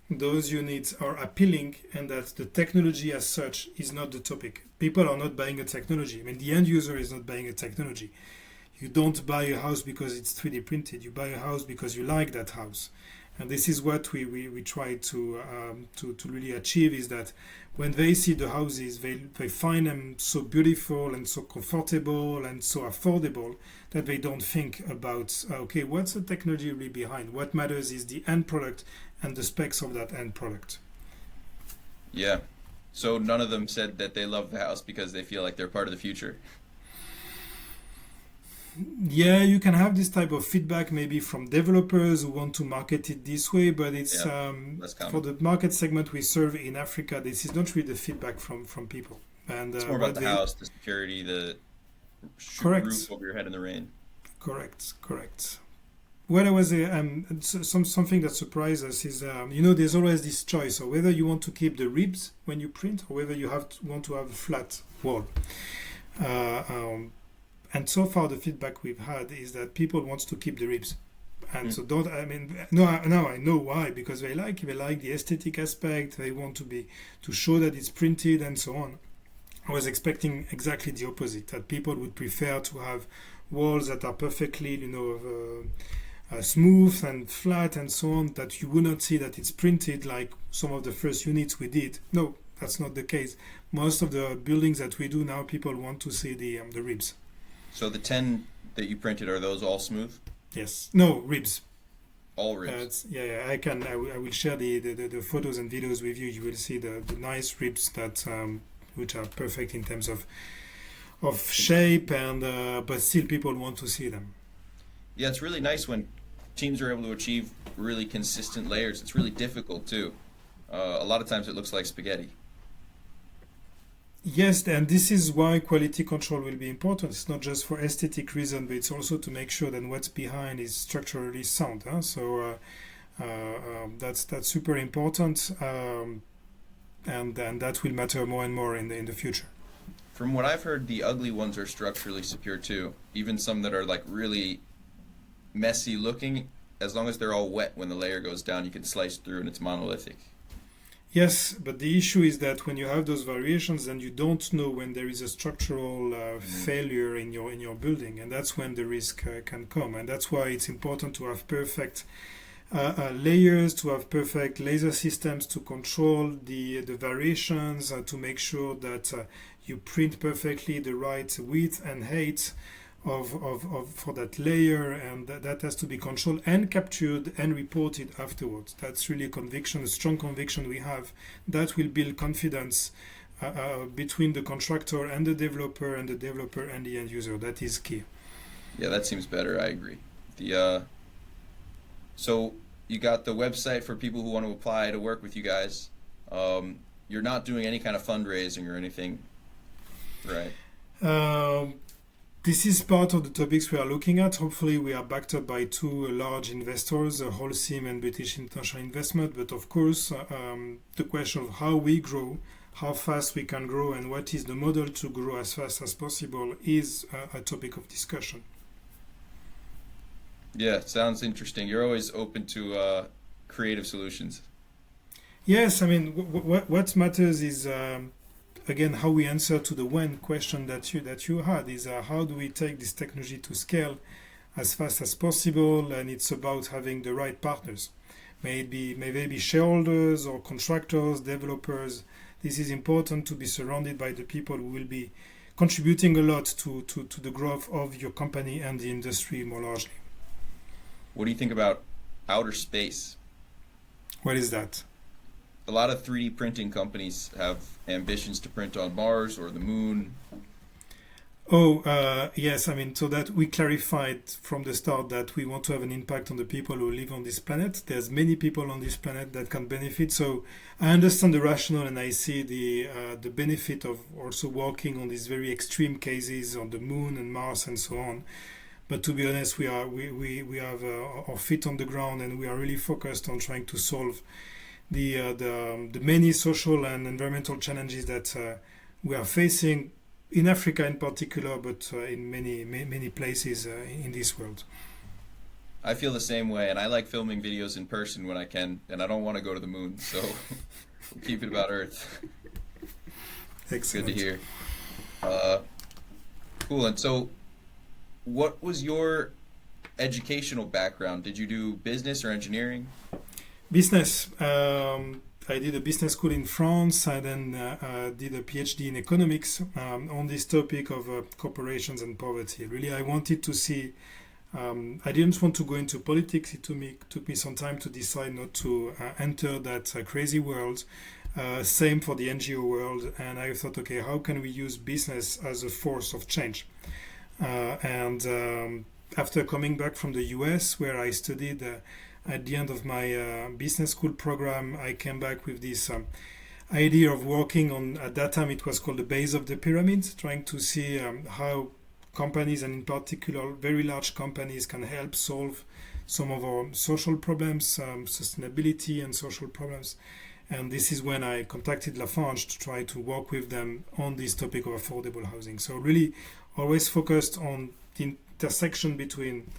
[SPEAKER 2] those units are appealing and that the technology as such is not the topic. People are not buying a technology. The end user is not buying a technology. You don't buy a house because it's 3D printed. You buy a house because you like that house. And this is what we try to really achieve, is that when they see the houses, they find them so beautiful and so comfortable and so affordable that they don't think about, okay, what's the technology really behind? What matters is the end product and the specs of that end product.
[SPEAKER 1] Yeah. So none of them said that they love the house because they feel like they're part of the future.
[SPEAKER 2] Yeah, you can have this type of feedback maybe from developers who want to market it this way, but it's for the market segment we serve in Africa, this is not really the feedback from people. And
[SPEAKER 1] it's more about the house, the security, the roof over your head in the rain.
[SPEAKER 2] Correct. What I was something that surprised us is there's always this choice of whether you want to keep the ribs when you print or whether you want to have a flat wall. And so far, the feedback we've had is that people want to keep the ribs, and now I know why, because they like the aesthetic aspect. They want to show that it's printed and so on. I was expecting exactly the opposite, that people would prefer to have walls that are perfectly, smooth and flat and so on. That you would not see that it's printed like some of the first units we did. No, that's not the case. Most of the buildings that we do now, people want to see the ribs.
[SPEAKER 1] So the 10 that you printed, are those all smooth?
[SPEAKER 2] Yes. No, ribs.
[SPEAKER 1] All ribs.
[SPEAKER 2] Yeah. I will share the photos and videos with you. You will see the nice ribs that which are perfect in terms of shape, and but still people want to see them.
[SPEAKER 1] Yeah, it's really nice when teams are able to achieve really consistent layers. It's really difficult too. A lot of times it looks like spaghetti.
[SPEAKER 2] Yes, and this is why quality control will be important. It's not just for aesthetic reason, but it's also to make sure that what's behind is structurally sound. So that's super important, and that will matter more and more in the future.
[SPEAKER 1] From what I've heard, the ugly ones are structurally secure too. Even some that are like really messy looking, as long as they're all wet when the layer goes down, you can slice through and it's monolithic.
[SPEAKER 2] Yes, but the issue is that when you have those variations, then you don't know when there is a structural failure in your building, and that's when the risk can come. And that's why it's important to have perfect layers, to have perfect laser systems to control the variations, to make sure that you print perfectly the right width and height for that layer, and that has to be controlled and captured and reported afterwards. That's really a strong conviction we have that will build confidence between the contractor and the developer and the end user. That is key.
[SPEAKER 1] Yeah, that seems better. I agree. So you got the website for people who want to apply to work with you guys. You're not doing any kind of fundraising or anything, right?
[SPEAKER 2] This is part of the topics we are looking at. Hopefully, we are backed up by two large investors, Holcim and British International Investment. But of course, the question of how we grow, how fast we can grow and what is the model to grow as fast as possible is a topic of discussion.
[SPEAKER 1] Yeah, sounds interesting. You're always open to creative solutions.
[SPEAKER 2] Yes, I mean, what matters is again how we answer to the one question that you had is how do we take this technology to scale as fast as possible, and it's about having the right partners. Maybe shareholders or contractors, developers. This is important to be surrounded by the people who will be contributing a lot to the growth of your company and the industry more largely.
[SPEAKER 1] What do you think about outer space?
[SPEAKER 2] What is that?
[SPEAKER 1] A lot of 3D printing companies have ambitions to print on Mars or the moon.
[SPEAKER 2] Yes, I mean, so that we clarified from the start that we want to have an impact on the people who live on this planet. There's many people on this planet that can benefit. So I understand the rationale and I see the benefit of also working on these very extreme cases on the moon and Mars and so on. But to be honest, we have our feet on the ground and we are really focused on trying to solve the many social and environmental challenges that we are facing in Africa in particular, but in many places in this world.
[SPEAKER 1] I feel the same way, and I like filming videos in person when I can, and I don't want to go to the moon, so we'll keep it about Earth.
[SPEAKER 2] Excellent.
[SPEAKER 1] Good to hear. Cool. And so, what was your educational background? Did you do business or engineering?
[SPEAKER 2] Business. I did a business school in France. I then did a PhD in economics on this topic of corporations and poverty. Really, I wanted to see. I didn't want to go into politics. It took me some time to decide not to enter that crazy world. Same for the NGO world. And I thought, okay, how can we use business as a force of change? And after coming back from the US, where I studied at the end of my business school program, I came back with this idea of working on, at that time it was called the base of the pyramid, trying to see how companies, and in particular very large companies, can help solve some of our social problems, sustainability and social problems. And this is when I contacted Lafarge to try to work with them on this topic of affordable housing. So really always focused on the intersection between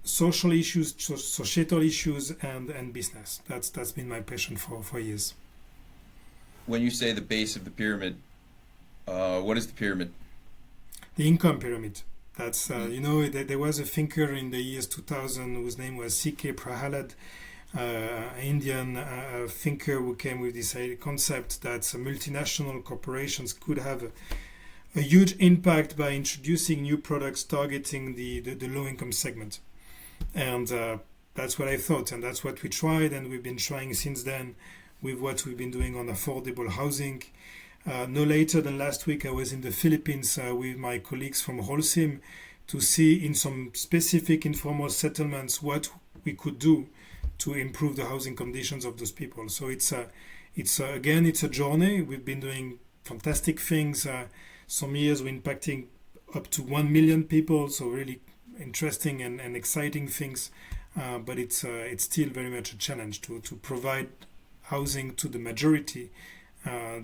[SPEAKER 2] social issues, societal issues, and business. That's been my passion for years.
[SPEAKER 1] When you say the base of the pyramid, what is the pyramid?
[SPEAKER 2] The income pyramid. That's there was a thinker in the years 2000 whose name was C.K. Prahalad, Indian thinker who came with this concept that multinational corporations could have a huge impact by introducing new products targeting the low-income segment. And that's what I thought, and that's what we tried, and we've been trying since then with what we've been doing on affordable housing. No later than last week, I was in the Philippines with my colleagues from Holcim to see in some specific informal settlements what we could do to improve the housing conditions of those people. So it's a journey. We've been doing fantastic things. Some years we're impacting up to 1 million people, so really interesting and exciting things. But it's still very much a challenge to provide housing to the majority.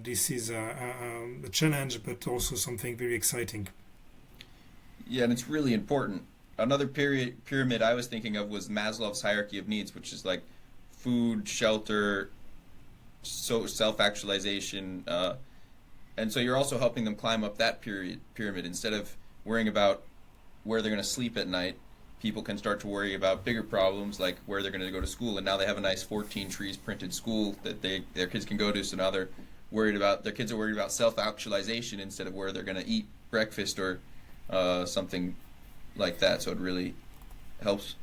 [SPEAKER 2] This is a challenge, but also something very exciting.
[SPEAKER 1] Yeah, and it's really important. Another pyramid I was thinking of was Maslow's hierarchy of needs, which is like food, shelter, so self-actualization, and so you're also helping them climb up that pyramid. Instead of worrying about where they're going to sleep at night, people can start to worry about bigger problems like where they're going to go to school. And now they have a nice 14 trees printed school that their kids can go to. So now their kids are worried about self-actualization instead of where they're going to eat breakfast or something like that. So it really helps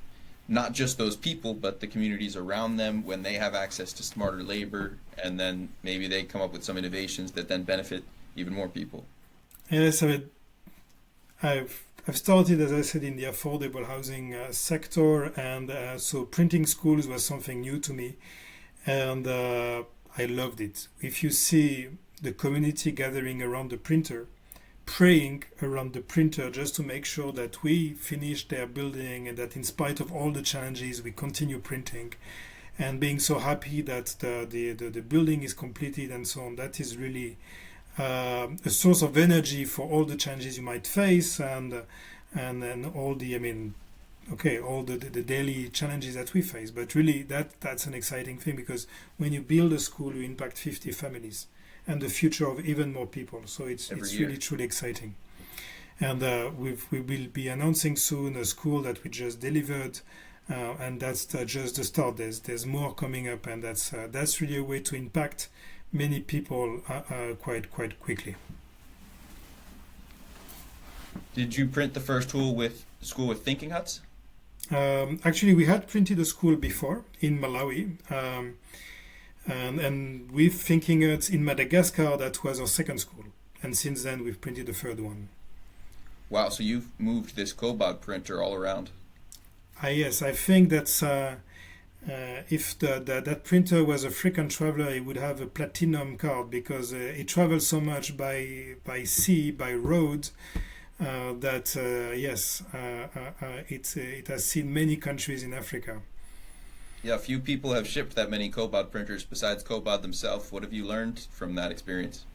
[SPEAKER 1] not just those people, but the communities around them when they have access to smarter labor, and then maybe they come up with some innovations that then benefit even more people.
[SPEAKER 2] Yes, I mean, I've started, as I said, in the affordable housing sector, and so printing schools was something new to me, and I loved it. If you see the community gathering around the printer, praying around the printer just to make sure that we finish their building and that in spite of all the challenges we continue printing, and being so happy that the building is completed and so on. That is really a source of energy for all the challenges you might face, and all the, all the daily challenges that we face. But really, that's an exciting thing, because when you build a school, you impact 50 families and the future of even more people. So it's really truly exciting. And we will be announcing soon a school that we just delivered, and that's just the start. There's more coming up, and that's really a way to impact many people quite quickly.
[SPEAKER 1] Did you print the first school with thinking huts?
[SPEAKER 2] Actually, we had printed a school before in Malawi, and with thinking huts in Madagascar, that was our second school. And since then, we've printed the third one.
[SPEAKER 1] Wow, so you've moved this Cobod printer all around.
[SPEAKER 2] Yes, I think that's if that printer was a frequent traveler, it would have a platinum card, because it travels so much by sea, by road, that yes, it has seen many countries in Africa.
[SPEAKER 1] Yeah, few people have shipped that many Cobod printers besides Cobod themselves. What have you learned from that experience?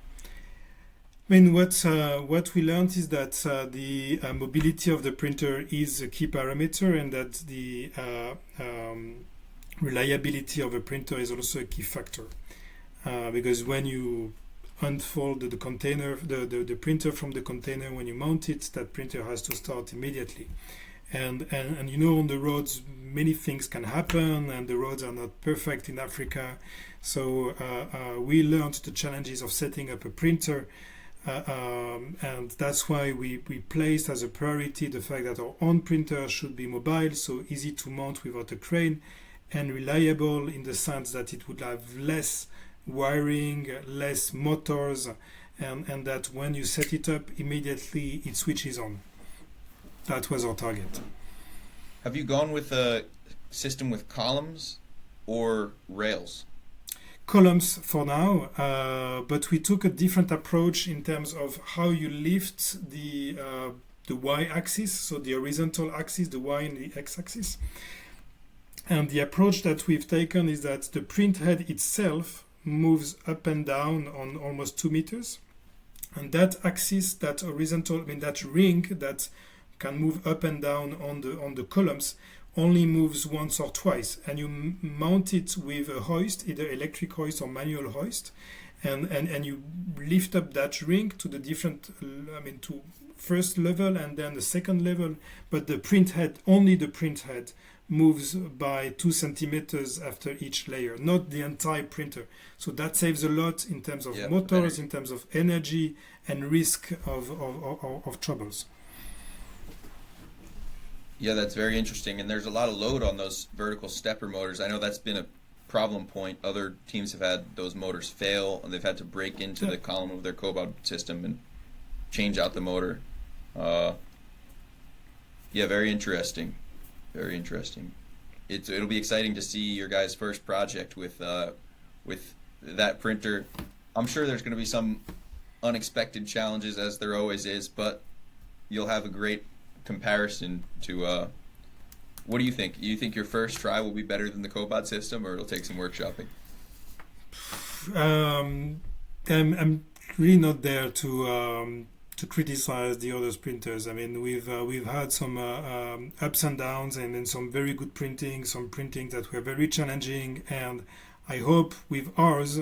[SPEAKER 2] I mean, what we learned is that the mobility of the printer is a key parameter, and that the reliability of a printer is also a key factor. Because when you unfold the container, the printer from the container, when you mount it, that printer has to start immediately. And on the roads, many things can happen, and the roads are not perfect in Africa. So we learned the challenges of setting up a printer. And that's why we placed as a priority the fact that our own printer should be mobile, so easy to mount without a crane, and reliable in the sense that it would have less wiring, less motors, and that when you set it up, immediately it switches on. That was our target.
[SPEAKER 1] Have you gone with a system with columns or rails?
[SPEAKER 2] Columns for now, but we took a different approach in terms of how you lift the y-axis, so the horizontal axis, the y and the x-axis. And the approach that we've taken is that the print head itself moves up and down on almost 2 meters, and that axis, that horizontal, that ring that can move up and down on the columns, only moves once or twice, and you mount it with a hoist, either electric hoist or manual hoist, and you lift up that ring to the different, to first level and then the second level, but only the print head moves by 2 centimeters after each layer, not the entire printer. So that saves a lot in terms of motors, in terms of energy and risk of troubles.
[SPEAKER 1] Yeah, that's very interesting, and there's a lot of load on those vertical stepper motors. I know that's been a problem point. Other teams have had those motors fail, and they've had to break into the column of their Cobod system and change out the motor. Very interesting. Very interesting. It'll be exciting to see your guys' first project with that printer. I'm sure there's going to be some unexpected challenges, as there always is, but you'll have a great comparison to what do you think? You think your first try will be better than the Cobod system, or it'll take some workshopping?
[SPEAKER 2] I'm really not there to criticize the other printers. I mean, we've had some ups and downs, and then some very good printing, some printing that were very challenging, and I hope with ours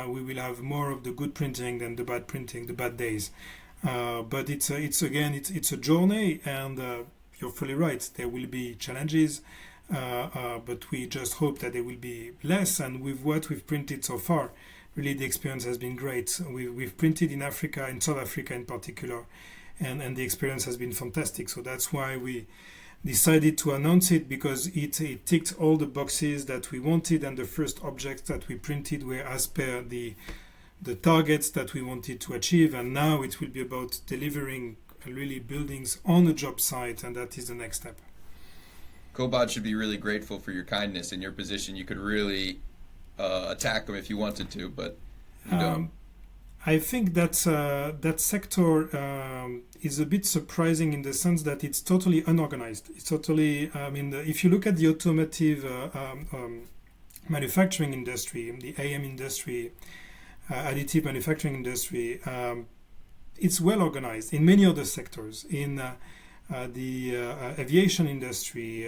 [SPEAKER 2] we will have more of the good printing than the bad printing, the bad days. But it's a journey, and you're fully right. There will be challenges, but we just hope that there will be less. And with what we've printed so far, really the experience has been great. We've printed in Africa, in South Africa in particular, and the experience has been fantastic. So that's why we decided to announce it, because it ticked all the boxes that we wanted, and the first objects that we printed were as per the targets that we wanted to achieve, and now it will be about delivering really buildings on a job site, and that is the next step.
[SPEAKER 1] Cobod should be really grateful for your kindness. In your position, you could really attack them if you wanted to, but you don't.
[SPEAKER 2] I think that sector is a bit surprising in the sense that it's totally unorganized. It's totally, if you look at the automotive manufacturing industry, the AM industry, additive manufacturing industry, it's well organized in many other sectors, in the aviation industry,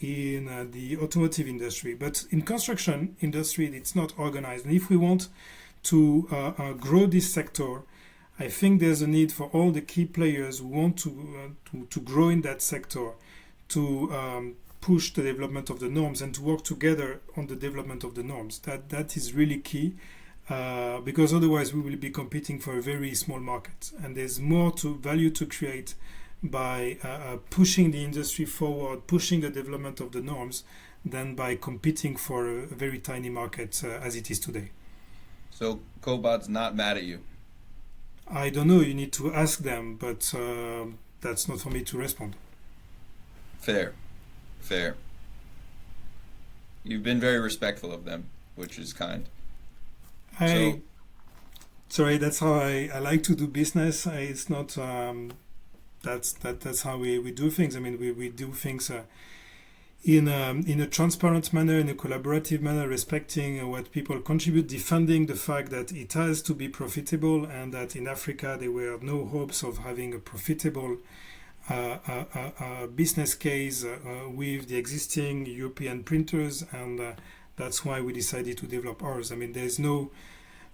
[SPEAKER 2] in the automotive industry, but in construction industry it's not organized. And if we want to grow this sector, I think there's a need for all the key players who want to grow in that sector to push the development of the norms and to work together on the development of the norms. That is really key. Because otherwise we will be competing for a very small market, and there's more value to create by pushing the industry forward, pushing the development of the norms, than by competing for a very tiny market as it is today.
[SPEAKER 1] So Cobod's not mad at you?
[SPEAKER 2] I don't know, you need to ask them, but that's not for me to respond.
[SPEAKER 1] Fair. You've been very respectful of them, which is kind.
[SPEAKER 2] Sorry, that's how I like to do business. It's not that's how we do things. I mean, we do things in a transparent manner, in a collaborative manner, respecting what people contribute, defending the fact that it has to be profitable, and that in Africa there were no hopes of having a profitable business case with the existing European printers, and that's why we decided to develop ours. I mean, there's no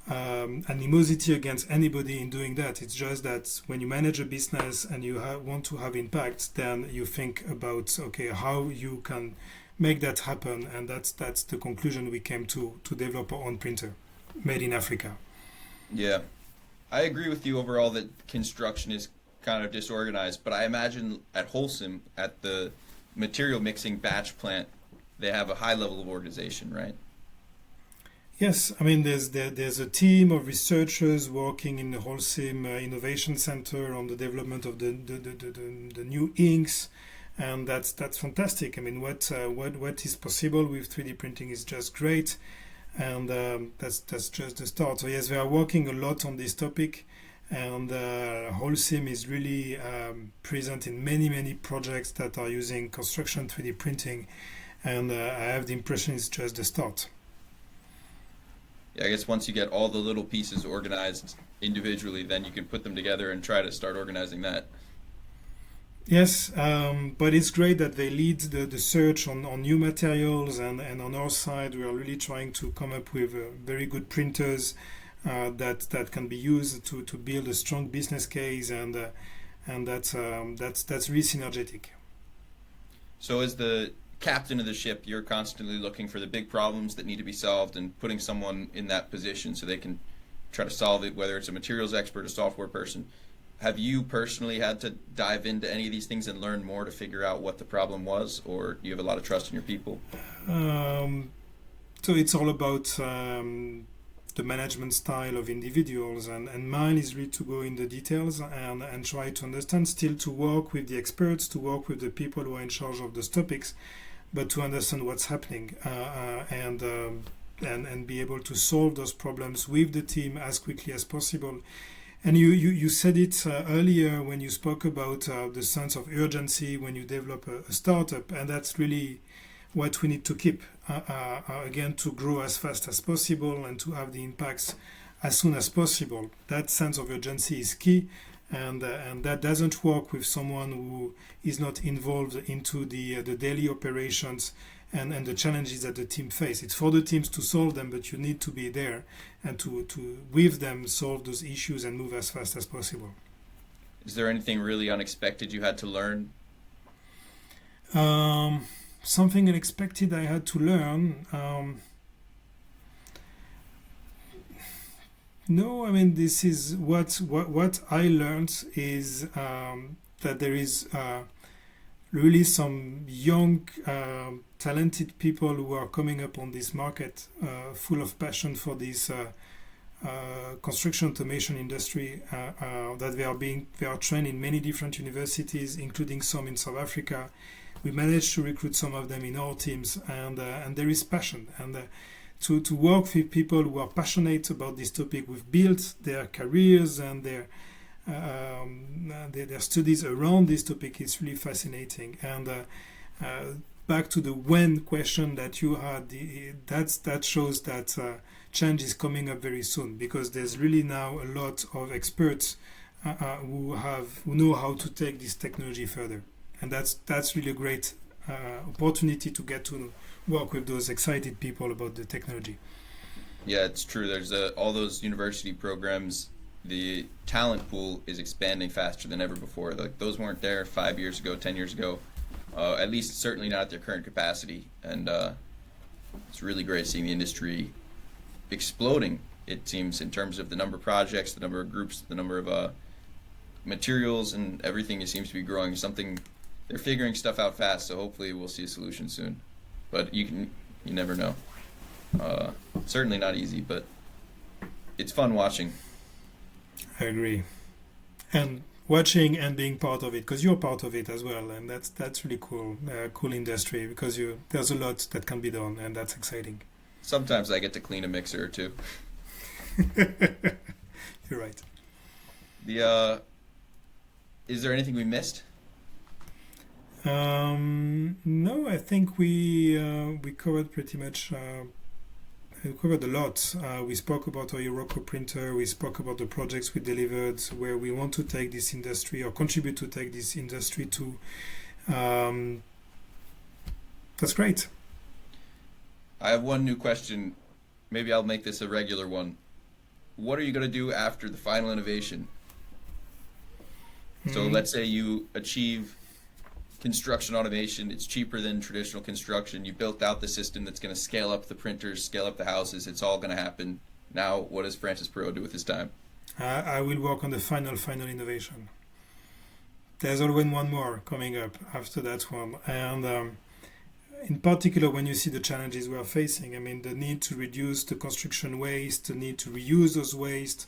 [SPEAKER 2] animosity against anybody in doing that. It's just that when you manage a business and you want to have impact, then you think about, okay, how you can make that happen, and that's the conclusion we came to develop our own printer made in Africa.
[SPEAKER 1] Yeah, I agree with you overall that construction is kind of disorganized, but I imagine at Wholesome, at the material mixing batch plant, they have a high level of organization, right?
[SPEAKER 2] Yes, I mean there's a team of researchers working in the Wholesome Innovation Center on the development of the new inks, and that's fantastic. I mean, what is possible with 3D printing is just great, and that's just the start. So yes, we are working a lot on this topic, and Wholesome is really present in many projects that are using construction 3D printing, and I have the impression it's just the start.
[SPEAKER 1] Yeah, I guess once you get all the little pieces organized individually, then you can put them together and try to start organizing that.
[SPEAKER 2] Yes, but it's great that they lead the search on new materials, and on our side we are really trying to come up with very good printers that can be used to build a strong business case, and that's really synergetic.
[SPEAKER 1] So as the captain of the ship, you're constantly looking for the big problems that need to be solved and putting someone in that position so they can try to solve it, whether it's a materials expert, a software person. Have you personally had to dive into any of these things and learn more to figure out what the problem was, or do you have a lot of trust in your people?
[SPEAKER 2] So it's all about the management style of individuals, and mine is really to go in the details and try to understand, still to work with the experts, to work with the people who are in charge of those topics, but to understand what's happening and be able to solve those problems with the team as quickly as possible. And you said it earlier when you spoke about the sense of urgency when you develop a startup, and that's really what we need to keep, again, to grow as fast as possible and to have the impacts as soon as possible. That sense of urgency is key, and that doesn't work with someone who is not involved into the daily operations and the challenges that the team face. It's for the teams to solve them, but you need to be there and to with them solve those issues and move as fast as possible.
[SPEAKER 1] Is there anything really unexpected you had to learn?
[SPEAKER 2] Something unexpected I had to learn. No, I mean, this is what I learned is that there is really some young, talented people who are coming up on this market, full of passion for this construction automation industry. That they are trained in many different universities, including some in South Africa. We managed to recruit some of them in our teams, and there is passion. And to work with people who are passionate about this topic, we've built their careers and their studies around this topic. Is really fascinating. And back to the when question that you had, that shows that change is coming up very soon, because there's really now a lot of experts who know how to take this technology further, and that's really a great opportunity to get to work with those excited people about the technology.
[SPEAKER 1] Yeah, it's true. There's all those university programs. The talent pool is expanding faster than ever before. Like those weren't there 5 years ago, 10 years ago. At least certainly not at their current capacity. And it's really great seeing the industry exploding, it seems, in terms of the number of projects, the number of groups, the number of materials, and everything. It seems to be growing. They're figuring stuff out fast, so hopefully we'll see a solution soon. But you never know. Certainly not easy, but it's fun watching.
[SPEAKER 2] I agree. And watching and being part of it, because you're part of it as well, and that's really cool. Cool industry, because there's a lot that can be done, and that's exciting.
[SPEAKER 1] Sometimes I get to clean a mixer or two.
[SPEAKER 2] You're right.
[SPEAKER 1] Is there anything we missed?
[SPEAKER 2] No, I think we covered pretty much. We covered a lot. We spoke about our Iroko printer. We spoke about the projects we delivered, where we want to take this industry or contribute to take this industry to. That's great.
[SPEAKER 1] I have one new question. Maybe I'll make this a regular one. What are you going to do after the final innovation? So let's say you achieve construction automation. It's cheaper than traditional construction. You built out the system that's going to scale up the printers, scale up the houses. It's all going to happen. Now, what does Francois Perrot do with his time?
[SPEAKER 2] I will work on the final innovation. There's always one more coming up after that one. And in particular, when you see the challenges we are facing, I mean, the need to reduce the construction waste, the need to reuse those waste,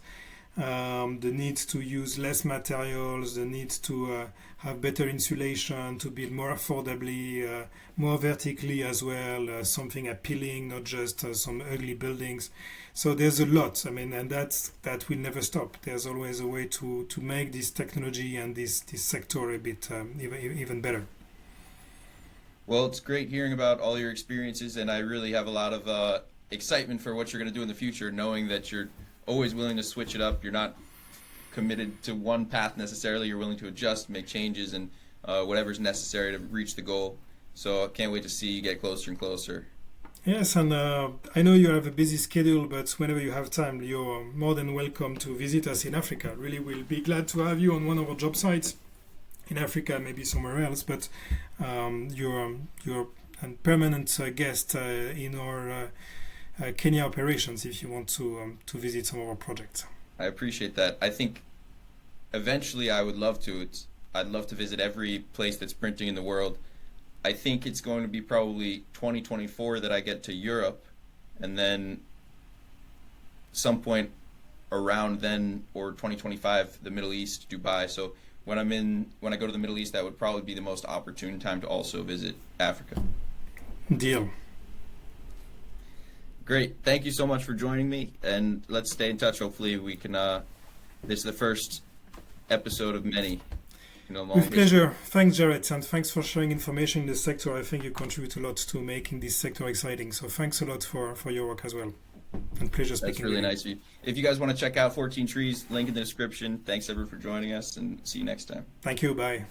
[SPEAKER 2] the need to use less materials, the need to have better insulation, to build more affordably, more vertically as well, something appealing, not just some ugly buildings. So there's a lot, I mean, and that will never stop. There's always a way to make this technology and this sector a bit even better.
[SPEAKER 1] Well, it's great hearing about all your experiences, and I really have a lot of excitement for what you're going to do in the future, knowing that you're always willing to switch it up. You're not committed to one path necessarily. You're willing to adjust, make changes, and whatever's necessary to reach the goal. So I can't wait to see you get closer and closer.
[SPEAKER 2] Yes, and I know you have a busy schedule, but whenever you have time, you're more than welcome to visit us in Africa. Really, we'll be glad to have you on one of our job sites in Africa, maybe somewhere else, but you're a permanent guest in our Kenya operations if you want to visit some of our projects.
[SPEAKER 1] I appreciate that. I think eventually I would love to. I'd love to visit every place that's printing in the world. I think it's going to be probably 2024 that I get to Europe, and then some point around then, or 2025, the Middle East, Dubai. So when I go to the Middle East, that would probably be the most opportune time to also visit Africa.
[SPEAKER 2] Deal.
[SPEAKER 1] Great. Thank you so much for joining me, and let's stay in touch. Hopefully we can, this is the first episode of many.
[SPEAKER 2] With pleasure. Thanks, Jared, and thanks for sharing information in the sector. I think you contribute a lot to making this sector exciting. So thanks a lot for your work as well. And pleasure speaking with you.
[SPEAKER 1] That's really nice of you. If you guys want to check out 14 Trees, link in the description. Thanks, everyone, for joining us, and see you next time.
[SPEAKER 2] Thank you. Bye.